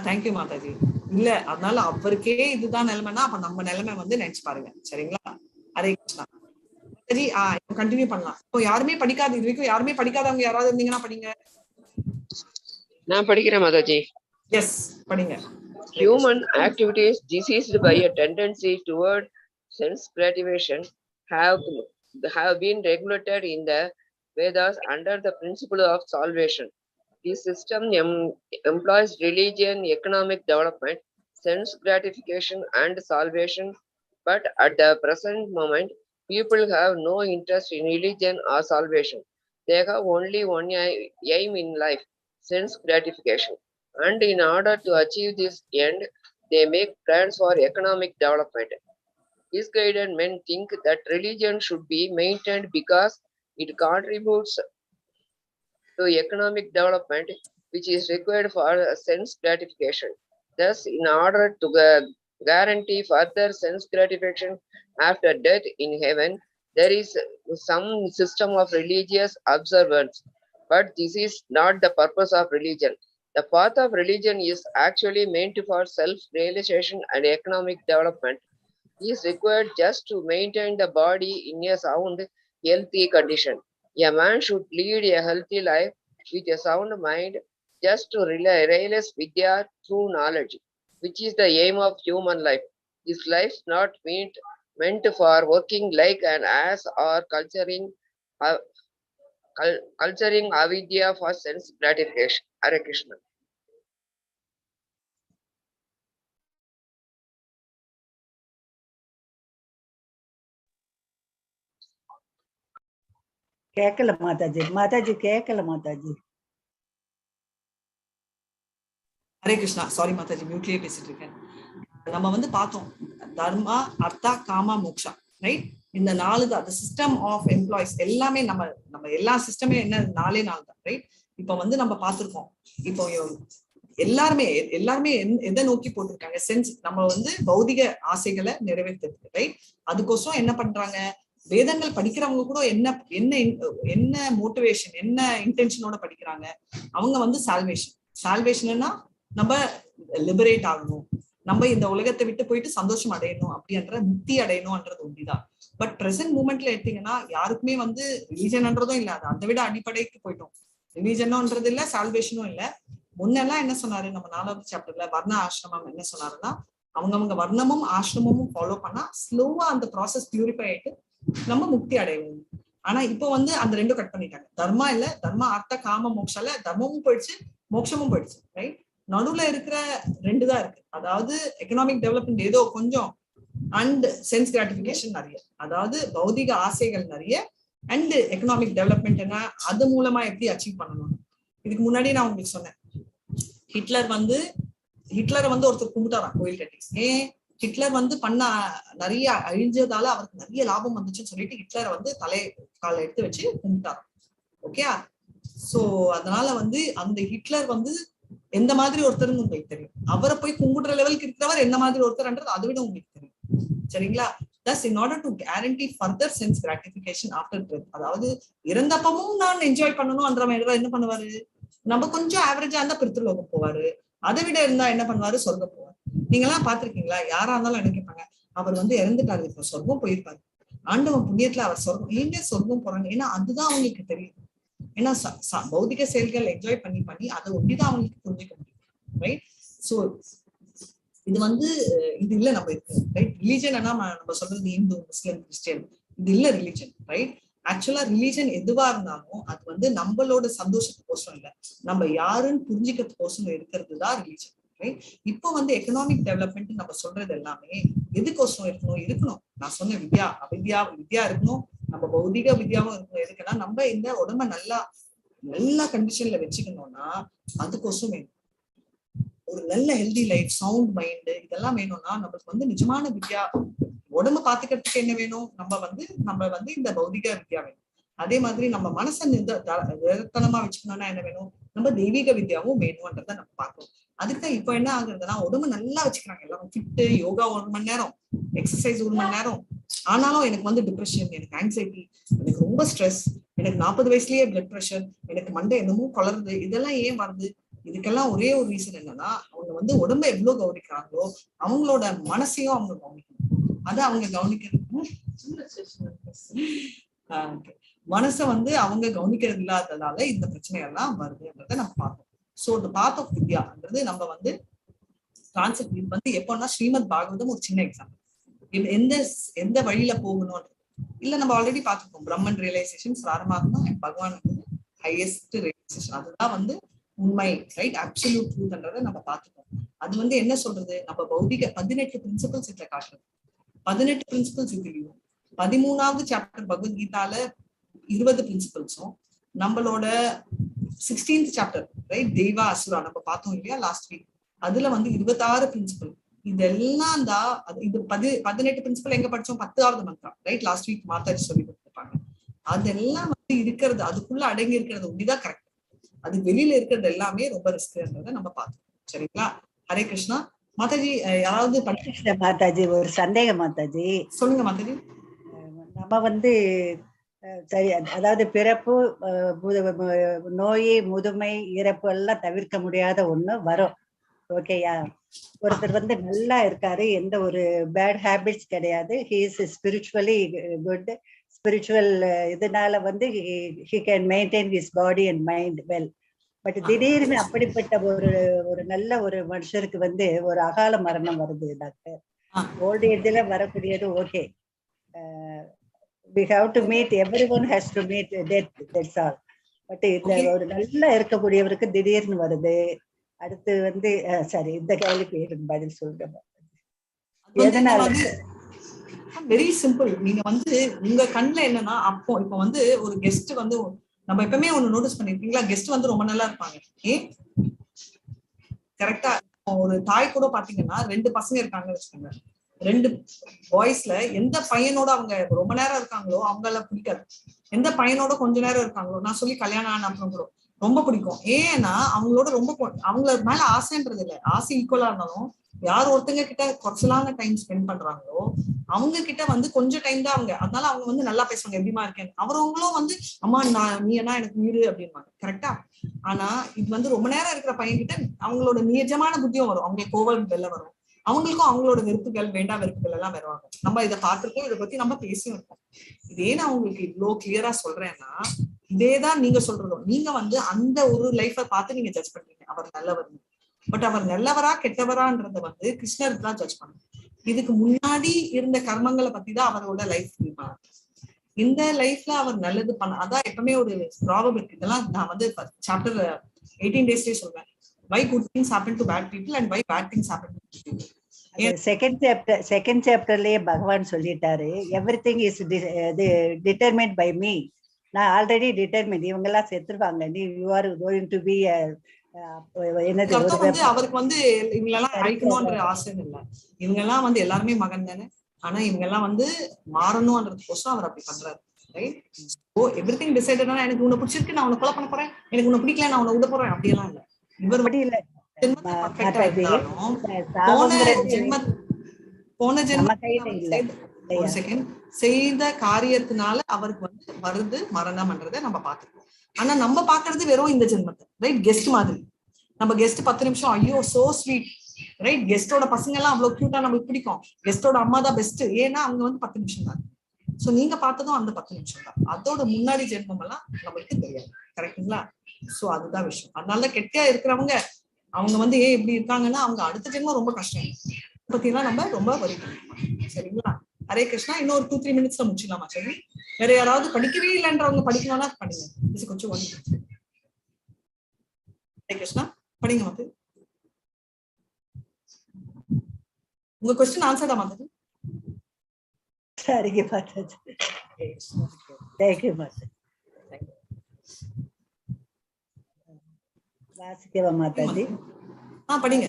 S1: தேங்க்யூ மாதாஜி. இல்ல அதனால அவருக்கே இதுதான் நிலைமைன்னா அப்ப நம்ம நிலைமை வந்து நினைச்சு பாருங்க, சரிங்களா? ஹரே கிருஷ்ணா. சரி, கண்டினியூ பண்ணலாம். இப்போ யாருமே படிக்காத, இது வரைக்கும் யாருமே படிக்காதவங்க யாராவது இருந்தீங்கன்னா படிங்க.
S4: நான் படிக்கிறேன் மாதாஜி.
S1: எஸ், படிங்க.
S4: Human activities diseased by a tendency toward sense gratification have been regulated in the Vedas under the principle of salvation. This system employs religion, economic development, sense gratification, and salvation. But at the present moment, people have no interest in religion or salvation. They have only one aim in life, sense gratification. And in order to achieve this end, they make plans for economic development. Misguided men think that religion should be maintained because it contributes to economic development, which is required for sense gratification. Thus, in order to guarantee further sense gratification after death in heaven, there is some system of religious observance. But this is not the purpose of religion. The path of religion is actually meant for self-realization and economic development. It is required just to maintain the body in a sound, healthy condition. A man should lead a healthy life with a sound mind, just to realize Vidya through knowledge, which is the aim of human life. This life is not meant for working like an ass or culturing avidya for sense gratification. Hare Krishna.
S8: கேட்கல மாதாஜி. மாதாஜி கேட்கல Mataji.
S1: Hare Krishna. Sorry Mataji, மியூட்லயே பேசிட்டு இருக்கேன். நம்ம வந்து பார்த்தோம் தர்மா, அர்த்தா, gamma, moksha, right? இந்த 4 தான் system of employees. எல்லாமே நம்ம எல்லா சிஸ்டமே என்ன 4 தான், ரைட்? இப்ப வந்து நம்ம பார்த்திருக்கோம், இப்போ எல்லாருமே எதை நோக்கி போட்டிருக்காங்க? சென்ஸ், நம்ம வந்து பௌதிக ஆசைகளை நிறைவேற்றுறது, ரைட்? அதுக்கோசரம் என்ன பண்றாங்க? வேதங்கள் படிக்கிறவங்க கூட என்ன மோட்டிவேஷன், என்ன இன்டென்ஷனோட படிக்கிறாங்க? அவங்க வந்து சால்வேஷன்னா நம்ம லிபரேட் ஆகணும், நம்ம இந்த உலகத்தை விட்டு போயிட்டு சந்தோஷம் அடையணும், அப்படின்ற முக்தி அடையணும்ன்றது ஒன்றிதான். பட் பிரசன்ட் மூமெண்ட்ல எடுத்தீங்கன்னா யாருக்குமே வந்து ரிலீஜன்ன்றதும் இல்ல, அது அதை விட அடிப்படைக்கு போயிட்டோம். ரிலீஜனும்ன்றது இல்ல, சால்வேஷனும் இல்ல. முன்னெல்லாம் என்ன சொன்னாரு நம்ம 4வது சாப்டர்ல வர்ண ஆசிரமம் என்ன சொன்னாருன்னா, அவங்க வர்ணமும் ஆசிரமமும் ஃபாலோ பண்ணா ஸ்லோவா அந்த ப்ராசஸ் பியூரிஃபை ஆயிட்டு நம்ம முக்தி அடையணும். ஆனா இப்போ வந்து அந்த 2 கட் பண்ணிட்டாங்க. தர்மா இல்ல, தர்மா அர்த்த காம மோக்ஷால தர்மமும் போயிடுச்சு, மோட்சமும் போயிடுச்சு, ரைட்? நடுவுல இருக்கிற 2 தான் இருக்கு. அதாவது எக்கனாமிக் டெவலப்மெண்ட் ஏதோ கொஞ்சம், அண்ட் சென்ஸ் கிராட்டிபிகேஷன் நிறைய, அதாவது பௌதிக ஆசைகள் நிறைய, அண்ட் எக்கனாமிக் டெவலப்மெண்ட்னா அது மூலமா எப்படி அச்சீவ் பண்ணணும். இதுக்கு முன்னாடி நான் உங்களுக்கு சொன்னேன், ஹிட்லரை வந்து ஒருத்தர் கும்பிட்டாராம் கோயில் கட்டி. ஏன் ஹிட்லர் வந்து பண்ண நிறைய அழிஞ்சதால அவருக்கு நிறைய லாபம் வந்துச்சுன்னு சொல்லிட்டு ஹிட்லரை வந்து காலை எடுத்து வச்சு கும்பிட்டாராம். ஓகே, சோ அதனால வந்து அந்த ஹிட்லர் வந்து எந்த மாதிரி ஒருத்தருன்னு உங்களுக்கு தெரியும். அவரை போய் கும்பிடுற லெவலுக்கு இருக்கிறவர் எந்த மாதிரி ஒருத்தர்ன்றது அதை விட உங்களுக்கு தெரியும். சரிங்களா? Thus, in order to guarantee further sense gratification after death, அதாவது இறந்தப்பமும் நான் என்ஜாய் பண்ணணும்ன்ற மாதிரி என்ன பண்ணுவாரு, நம்ம கொஞ்சம் ஆவரேஜா இருந்தா பிரித்ருலோகம் போவாரு, அதை விட இருந்தா என்ன பண்ணுவாரு, சொர்க்கம் போவாரு. நீங்க எல்லாம் பாத்திருக்கீங்களா? யாரா இருந்தாலும் என்ன கேட்பாங்க, அவர் வந்து இறந்துட்டாரு, இப்ப சொர்க்கம் போயிருப்பாரு, ஆண்டவன் புண்ணியத்துல அவர் சொர்க்கம், ஏங்க சொர்க்கம் போறாங்க, ஏன்னா அதுதான் அவங்களுக்கு தெரியும். ஏன்னா பௌதிக செயல்கள் என்ஜாய் பண்ணி அதை ஒட்டிதான் அவங்களுக்கு புரிஞ்சுக்க முடியும். ரைட்? சோ இது வந்து இது இல்ல நம்ம இருக்கு. ரைட்? ரிலீஜன் நம்ம சொல்றது இந்து, முஸ்லிம், கிறிஸ்டியன், இது இல்ல ரிலீஜன். ரைட்? ஆக்சுவலா ரிலீஜன் எதுவா இருந்தாலும் அது வந்து நம்மளோட சந்தோஷத்துக்கோசம் இல்ல, நம்ம யாருன்னு புரிஞ்சுக்கிறதுக்கோசம் இருக்கிறது தான் ரிலீஜன். ரைட்? இப்போ வந்து எக்கனாமிக் டெவலப்மெண்ட் நம்ம சொல்றது எல்லாமே எதுக்கோசம் இருக்கணும். நான் சொன்ன வித்யா வித்யா இருக்கணும், நம்ம பௌதிக வித்யாவும் இருக்கணும். எதுக்குன்னா நம்ம இந்த உடம்ப நல்ல கண்டிஷன்ல வச்சுக்கணும்னா அதுக்கோசம் வேணும். ஒரு நல்ல ஹெல்தி லைஃப், சவுண்ட் மைண்ட், இதெல்லாம் வேணும்னா நம்மளுக்கு வந்து நிஜமான வித்யா, உடம்பு பாத்துக்கிறதுக்கு என்ன வேணும், நம்ம வந்து இந்த பௌதிக வித்யா வேணும். அதே மாதிரி நம்ம மனசை நிரத்தனமா வச்சுக்கணும்னா என்ன வேணும், நம்ம தெய்வீக வித்யாவும் வேணும்ன்றத நம்ம பார்க்கணும். அதுக்கு இப்ப என்ன ஆகுறதுன்னா, உடம்பு நல்லா வச்சுக்கிறாங்க எல்லாரும், ஃபிட்டு, யோகா 1 மணி நேரம், எக்ஸசைஸ் 1 மணி நேரம், ஆனாலும் எனக்கு வந்து டிப்ரெஷன், எனக்கு ஆங்ஸைட்டி, எனக்கு ரொம்ப ஸ்ட்ரெஸ், எனக்கு 40 வயசுலயே பிளட் பிரஷர், எனக்கு மண்டை என்னமோ குளருது, இதெல்லாம் ஏன் வருது? இதுக்கெல்லாம் ஒரே ஒரு ரீசன் என்னன்னா, அவங்க வந்து உடம்ப எவ்வளவு கவனிக்கிறாங்களோ அவங்களோட மனசையும் அவங்க கவனிக்கணும். அதை அவங்க கவனிக்கிறது மனசை வந்து அவங்க கவனிக்கிறது இல்லாததால இந்த பிரச்சனைகள்லாம் வருதுன்றத நம்ம பார்ப்போம். சோ தி பாத் ஆஃப் வித்யான்றது நம்ம வந்து கான்செப்ட். இது வந்து எப்போன்னா ஸ்ரீமத் பாகவதம் ஒரு சின்ன எக்ஸாம்பிள். எந்த வழியில போகணும் இல்ல, நம்ம ஆல்ரெடி பார்த்துருக்கோம். பிரம்மன் ரியலைசேஷன் பிராரம்பமா பகவான் வந்து ஹையஸ்ட் ரியலைசேஷன், அதுதான் வந்து உண்மை. ரைட்? அப்சல்யூட் ட்ரூத்ன்றதை நம்ம பார்த்துக்கோம். அது வந்து என்ன சொல்றது, நம்ம பௌதிக 18 பிரின்சிபல்ஸ் இதுல காட்டுறது. 18 பிரின்சிபல்ஸ் இதுலயும் 13வது சாப்டர் பகவத்கீதால 20 பிரின்சிபல்ஸும், நம்மளோட 16th சாப்டர் ரைட் தெய்வா அசுரா நம்ம பார்த்தோம் இல்லையா லாஸ்ட் வீக், அதுல வந்து 26 பிரின்சிபல். இதெல்லாம் தான் இது 18 பிரின்சிபல் எங்க படிச்சோம், 10வது mantra. Right? Last week Mataji சொல்லி கொடுத்துருப்பாங்க. அதெல்லாம் வந்து இருக்கிறது, அதுக்குள்ள அடங்கி இருக்கிறது ஒண்டிதான் கரெக்ட். அது வெளியில இருக்கிறது எல்லாமே ரொம்ப ரிஸ்க்ன்றத நம்ம பார்த்தோம். சரிங்களா? ஹரே கிருஷ்ணா. மாதாஜி யாராவது
S8: மாதாஜி ஒரு சந்தேகம் மாதாஜி.
S1: சொல்லுங்க மாதாஜி.
S8: நம்ம வந்து சரி, அதாவது பிறப்பு, நோய், முதுமை, இறப்பு எல்லாம் தவிர்க்க முடியாத ஒண்ணு வரும். ஓகேயா? ஒருத்தர் வந்து நல்லா இருக்காரு, எந்த ஒரு பேட் ஹேபிட்ஸ் கிடையாது, he is spiritually good, spiritual இதனால வந்து he can maintain his body and mind well. But திடீர்னு அப்படிப்பட்ட ஒரு நல்ல ஒரு மனுஷருக்கு வந்து ஒரு அகால மரணம் வருது டாக்டர். ஓல்ட் ஏஜ்ல வரக்கூடியது okay, we have to meet, everyone has to meet death, that's all. But இந்த ஒரு நல்லா இருக்கக்கூடியவருக்கு திடீர்னு வருது. அடுத்து வந்து சரி, இந்த கேள்விக்கு பதில் சொல்றேன்.
S1: Very simple. நீங்க வந்து உங்க கண்ணுல என்னன்னா, இப்ப வந்து ஒரு கெஸ்ட் வந்து நம்ம எப்பவுமே ஒண்ணு நோட்டீஸ் பண்ணிருக்கீங்களா, கெஸ்ட் வந்து ரொம்ப நல்லா இருப்பாங்க. கரெக்டா? ஒரு தாய் கூட பாத்தீங்கன்னா 2 பசங்க இருக்காங்கன்னு வச்சுக்கோங்க, 2 பாய்ஸ்ல எந்த பையனோட அவங்க ரொம்ப நேரம் இருக்காங்களோ அவங்கள பிடிக்காது, எந்த பையனோட கொஞ்ச நேரம் இருக்காங்களோ, நான் சொல்லி கல்யாணம் ஆன அப்புறம் கூட ரொம்ப பிடிக்கும். ஏன்னா அவங்களோட ரொம்ப அவங்கள மேல ஆசைன்றது இல்லை, ஆசை ஈக்குவலா இருந்தாலும் யார் ஒருத்தங்க கிட்ட குறைச்சலான டைம் ஸ்பெண்ட் பண்றாங்களோ அவங்க கிட்ட வந்து கொஞ்சம் டைம் தான் அவங்க, அதனால அவங்க வந்து நல்லா பேசுவாங்க, எப்படிமா இருக்கேன், அவங்களும் வந்து அம்மா நீ என்ன எனக்கு வீடு அப்படின்வாங்க. கரெக்டா? ஆனா இது வந்து ரொம்ப நேரம் இருக்கிற பையன் கிட்ட அவங்களோட நிஜமான புத்தியும் வரும், அவங்களுக்கு கோவல் வெல்ல வரும், அவங்களுக்கும் அவங்களோட வெறுப்புகள், வேண்டாம் வெறுப்புகள் எல்லாம் வருவாங்க. நம்ம இதை பார்த்துருக்கோம், இதை பத்தி நம்ம பேசியும் இருக்கோம். இதே நான் உங்களுக்கு இவ்வளவு கிளியரா சொல்றேன்னா, இதேதான் நீங்க சொல்றதும். நீங்க வந்து அந்த ஒரு லைஃபை பார்த்து நீங்க ஜட்ஜ் பண்றீங்க, அவர் நல்லவர். பட் அவர் நல்லவரா கெட்டவரான்றத வந்து கிருஷ்ணருக்கு தான் ஜட்ஜ் பண்ணும். இதுக்கு முன்னாடி இருந்த கர்மங்களை பத்தி தான் அவரோட லைஃப் இருப்பாங்க. இந்த லைஃப்ல அவர் நல்லது பண்ண, அதான் எப்பவுமே ஒரு ப்ராப்ளம் இருக்கு. இதெல்லாம் நான் வந்து சாப்டர் 18 டேஸ்லயே சொல்றேன். Why good things happen to bad people and why bad things happen to good people.
S8: Second சாப்டர்லயே பகவான் சொல்லிட்டாரு, everything is determined by me. நான் ஆல்ரெடி டிட்டர்மின் இவங்க எல்லாம் செத்துருவாங்க, நீ you are going to be என்னது
S1: அவருக்கு வந்து இவங்களெல்லாம் அழிக்கணும்ன்ற ஆசை இல்லை. இவங்க எல்லாம் வந்து எல்லாருமே மகன் தானே. ஆனா இவங்க எல்லாம் வந்து மாறணும்ன்றதுக்கோசம் அவர் அப்படி பண்றாரு. ரைட்? ஓ எவ்ரிதிங் டிசைடட்னா எனக்கு உன்னை பிடிச்சிருக்கு நான் உன்னை கொலை பண்ண போறேன், எனக்கு உன்னை பிடிக்கல நான் உன்னை விட போறேன் அப்படியெல்லாம் இல்லை. இவர்
S8: அப்படி இல்லை.
S1: போன ஜென்ம ஒரு செகண்ட் செய்த காரியத்தினால அவருக்கு வந்து வருது மரணம்ன்றதை நம்ம பார்த்துக்கோம். ஆனா நம்ம பாக்குறது வெறும் இந்த ஜென்மத்தை. ரைட்? கெஸ்ட் மாதிரி நம்ம கெஸ்ட் 10 நிமிஷம் ஐயோ சோ ஸ்வீட். ரைட்? கெஸ்டோட பசங்க எல்லாம் அவ்வளவு கியூட்டா நமக்கு பிடிக்கும். கெஸ்டோட அம்மா தான் பெஸ்ட், ஏன்னா அவங்க வந்து 10 நிமிஷம் தான். சோ நீங்க பார்த்ததும் அந்த 10 நிமிஷம் தான். அதோட முன்னாடி ஜென்மம் எல்லாம் நம்மளுக்கு தெரியாது. கரெக்டுங்களா? சோ அதுதான் விஷயம். அதனால கெட்டியா இருக்கிறவங்க அவங்க வந்து ஏன் இப்படி இருக்காங்கன்னா அவங்க அடுத்த ஜென்மம் ரொம்ப கஷ்டம் பத்தி எல்லாம் நம்ம ரொம்ப வரி பண்ணிக்கலாம். சரிங்களா? ஹரே கிருஷ்ணா. இன்னொரு 2-3 மினிட்ஸ்ல முடிச்சுக்கலாமா? சரி, வேற யாராவது படிக்கவே இல்லைன்றவங்க படிக்கணும்னா படிங்க. இது கொஞ்சம் ஹரே கிருஷ்ணா படிங்க. மாத்து உங்க கொஸ்டின் ஆன்சர் தான் மாத்து.
S8: சரிங்க மாதாஜி. தேங்க்யூ மாதாஜி. வாசிக்கவா மாதாஜி?
S1: படிங்க.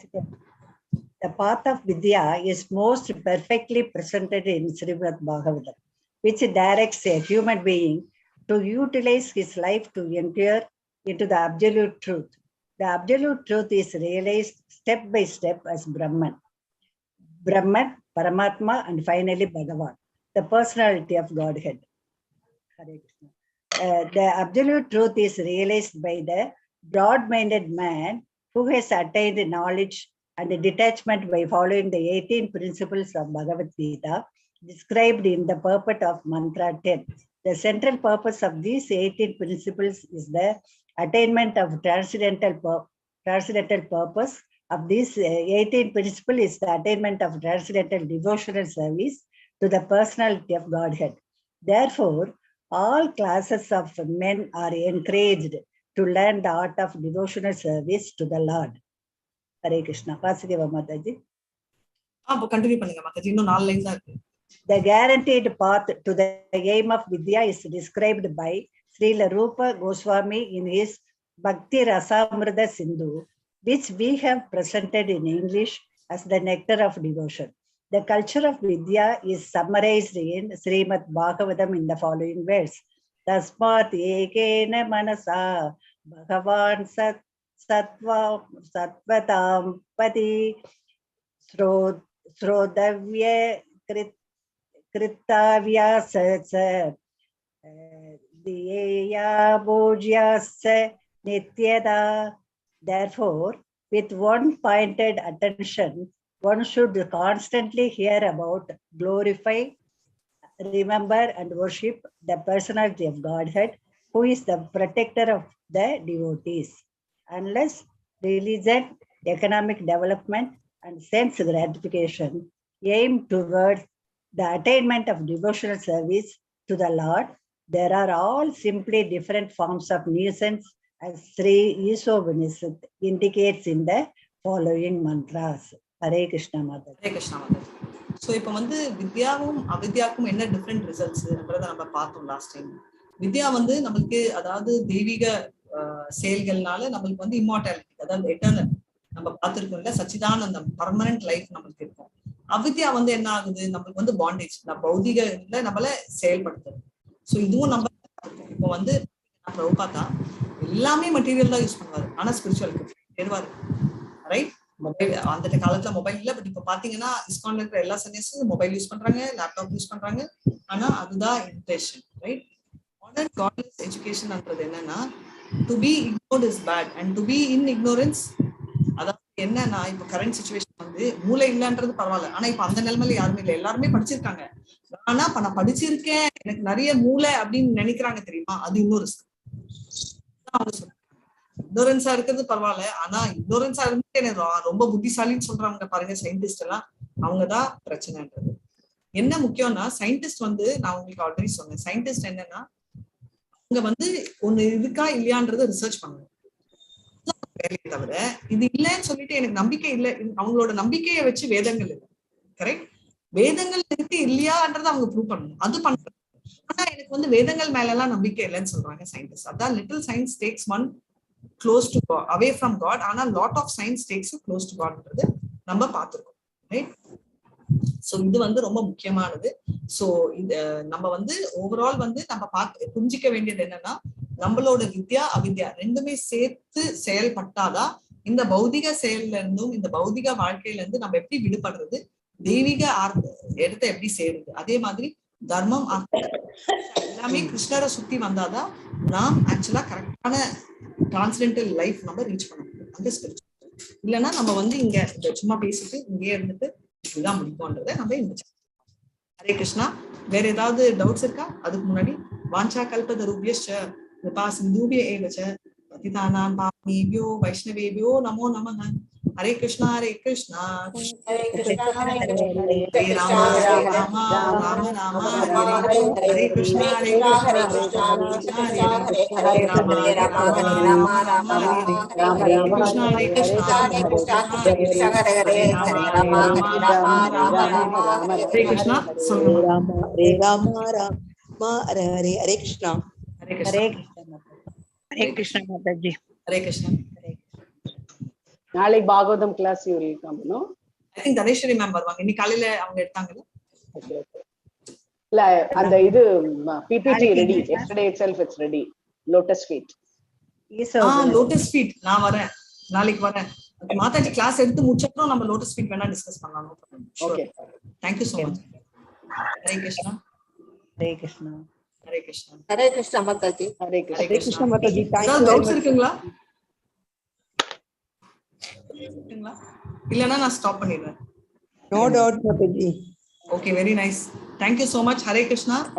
S8: The path of Vidya is most perfectly presented in Srimad Bhagavatam, which directs a human being to utilize his life to enter into the absolute truth. The absolute truth is realized step by step as Brahman, Paramatma, and finally Bhagavan, the personality of Godhead. The absolute truth is realized by the broad-minded man who has attained knowledge and detachment by following the 18 principles of Bhagavad Gita described in the purport of Mantra 10. The central purpose of these 18 principles is the attainment of transcendental purpose of these 18 principles is the attainment of transcendental devotional service to the personality of Godhead. Therefore, all classes of men are encouraged to learn the art of devotional service to the Lord. Hare Krishna. Vasikeva Mataji.
S1: Continue பண்ணுங்க மாதாஜி. இன்னும் 4 line தான் இருக்கு.
S8: The guaranteed path to the aim of Vidya is described by Srila Rupa Goswami in his Bhakti Rasamrita Sindhu, which we have presented in English as the nectar of devotion. The culture of Vidya is summarized in Srimad Bhagavatam in the following words. Tasmat ekena manasa Bhagavan Satvatam Pati Srodavya Kritavya Satsa Diya Bhujyasa Nityada. Therefore, with one-pointed attention, one should constantly hear about, glorify, remember, and worship the personality of Godhead, who is the protector of the devotees. Unless religion, economic development, and sense gratification aim towards the attainment of devotional service to the Lord, there are all simply different forms of nuisance, as Sri Ishopanishad indicates in the following mantras. Hare Krishna Mata.
S1: Hare Krishna Mata. So இப்போ வந்து வித்யாவும் அவித்யாக்கும் என்ன different ரிசல்ட்ஸ்ன்றத நம்ம பார்த்தோம் last time. வித்யா வந்து நம்மளுக்கு அதாவது தெய்வீக செயல்கள்னால நம்மளுக்கு வந்து இம்மார்டாலிட்டி, அதாவது எட்டர்னல் நம்ம பார்த்திருக்கோம்ல, சச்சிதானந்தம், பர்மனன்ட் லைஃப் நம்மளுக்கு இருக்கும். அவித்யா வந்து என்ன ஆகுது, நம்மளுக்கு வந்து பாண்டேஜ், நம்ம பௌதிகல நம்மள செயல்படுத்துது. ஸோ இதுவும் நம்ம இப்போ வந்து பார்த்தா எல்லாமே மெட்டீரியல் தான் யூஸ் பண்ணுவாரு, ஆனா ஸ்பிரிச்சுவலுக்கு தேடுவாரு. ரைட்? மொபைல் அந்த காலத்துல மொபைல் இல்ல, பட் இப்ப பாத்தீங்கன்னா இஸ்கான்ல இருக்கிற எல்லா சன்னியாசும் மொபைல் யூஸ் பண்றாங்க, லேப்டாப் யூஸ் பண்றாங்க. ஆனா அதுதான் இன்டென்ஷன். ரைட்? மாடர்ன் காட்லெஸ் எஜுகேஷன்ன்றது என்னன்னா, to be ignored is bad and to be in ignorance. அதாவது என்னன்னா, இப்ப கரண்ட் சிச்சுவேஷன் வந்து மூளை இல்லன்றது பரவாயில்ல, ஆனா இப்ப அந்த நிலைமையில யாருமே இல்லை, எல்லாருமே படிச்சிருக்காங்க. ஆனா இப்ப நான் படிச்சிருக்கேன், எனக்கு நிறைய மூளை அப்படின்னு நினைக்கிறாங்க தெரியுமா, அது இன்னொரு ரிஸ்க். இக்னோரன்ஸா இருக்கிறது பரவாயில்ல, ஆனா இக்னோரன்ஸா இருந்து எனக்கு ரொம்ப புத்திசாலின்னு சொல்றாங்க பாருங்க சயின்டிஸ்ட் எல்லாம், அவங்கதான் பிரச்சனைன்றது. என்ன முக்கியம்னா, சயின்டிஸ்ட் வந்து நான் உங்களுக்கு ஆல்ரெடி சொன்னேன், சயின்டிஸ்ட் என்னன்னா அவங்க வந்து ஒண்ணு இருக்கா இல்லையான்றத ரிசர்ச் பண்ணுவாங்க. வேலையை தவிர இது இல்லைன்னு சொல்லிட்டு எனக்கு நம்பிக்கை இல்லை, அவங்களோட நம்பிக்கையை வச்சு வேதங்கள் இல்லை. கரெக்ட்? வேதங்கள் இருக்கு இல்லையான்றதை அவங்க ப்ரூவ் பண்ணணும், அது பண்றாங்க. ஆனா எனக்கு வந்து வேதங்கள் மேல எல்லாம் நம்பிக்கை இல்லைன்னு சொல்றாங்க சயின்டிஸ்ட். அதான் little science takes one close to away from God, ஆனா lot of science takes close to காட்ன்றது நம்ம பார்த்திருக்கோம். ரைட்? சோ இது வந்து ரொம்ப முக்கியமானது. சோ இது நம்ம வந்து ஓவரால் வந்து நம்ம புரிஞ்சிக்க வேண்டியது என்னன்னா, நம்மளோட வித்யா அவித்யா ரெண்டுமே சேர்த்து செயல்பட்டாதான் இந்த பௌதிக செயல்ல இருந்தும் இந்த பௌதிக வாழ்க்கையில இருந்து நம்ம எப்படி விடுபடுறது, தெய்வீக இடத்த எப்படி சேருது, அதே மாதிரி தர்மம் எல்லாமே கிருஷ்ணரை சுத்தி வந்தாதான் நாம் ஆக்சுவலா கரெக்டான டிரான்ஸ்டென்டல் லைஃப் நம்ம ரீச் பண்ண முடியும். அந்த ஸ்பிரிச்சுவல் இல்லைன்னா நம்ம வந்து இங்க சும்மா பேசிட்டு இங்கே இருந்துட்டு இதுதான் முடிப்போன்றதை நம்ம இருந்துச்சு. ஹரே கிருஷ்ணா. வேற ஏதாவது டவுட்ஸ் இருக்கா? அதுக்கு முன்னாடி வாஞ்சா கல்பத ரூபியஸ்ச கிருபா சிந்தூபிய ஏவச பதிதானாம் பாவனேபியோ வைஷ்ணவேபியோ நமோ நமஹ. Hare Krishna Hare Krishna
S11: Hare Krishna,
S1: Hare Rama Hare Rama Rama Rama Hare Krishna Hare
S11: Hare
S1: Krishna
S11: Krishna,
S1: Hare
S11: Krishna Krishna, Hare Hare,
S1: Rama
S11: Hare Rama, Hare Rama, Rama Rama,
S1: Hare Krishna Hare Krishna
S11: Hare Krishna, Krishna Krishna, Hare Hare, Hare Rama, Hare Rama, Rama Rama,
S1: Hare Krishna. சொல்லுங்க.
S10: Hare Rama Rama Hare Hare. Hare Krishna.
S1: Hare Krishna.
S3: Hare Krishna Mataji.
S1: Hare Krishna.
S9: நாளைக்கு Bhagavatam class you will come no?
S1: I think Dhaneshwari ma'am வருவாங்க. இன்னைக்கு காலையில அவங்க எடுத்தாங்கல்ல.
S9: இல்ல அந்த இது PPT ready. yesterday itself it's ready. lotus feet.
S1: Lotus feet நான் வரேன், நாளைக்கு வரேன். மாதாஜி கிளாஸ் எடுத்து முடிச்சப்பறம் நம்ம லோட்டஸ் ஃபீட் வேணா டிஸ்கஸ் பண்ணலாம்.
S9: Okay,
S1: thank you so much. Hare Krishna.
S8: Hare Krishna.
S1: Hare Krishna.
S11: Hare Krishna Mataji.
S9: Hare
S1: Hare
S9: Krishna.
S1: Krishna
S10: Mataji.
S1: ஏதாவது டவுட்ஸ் இருக்குங்களா? இல்லனா நான் ஸ்டாப் பண்ணிடுறேன்.
S10: No doubt Mataji.
S1: Okay, very nice. Thank you so much. Hare Krishna.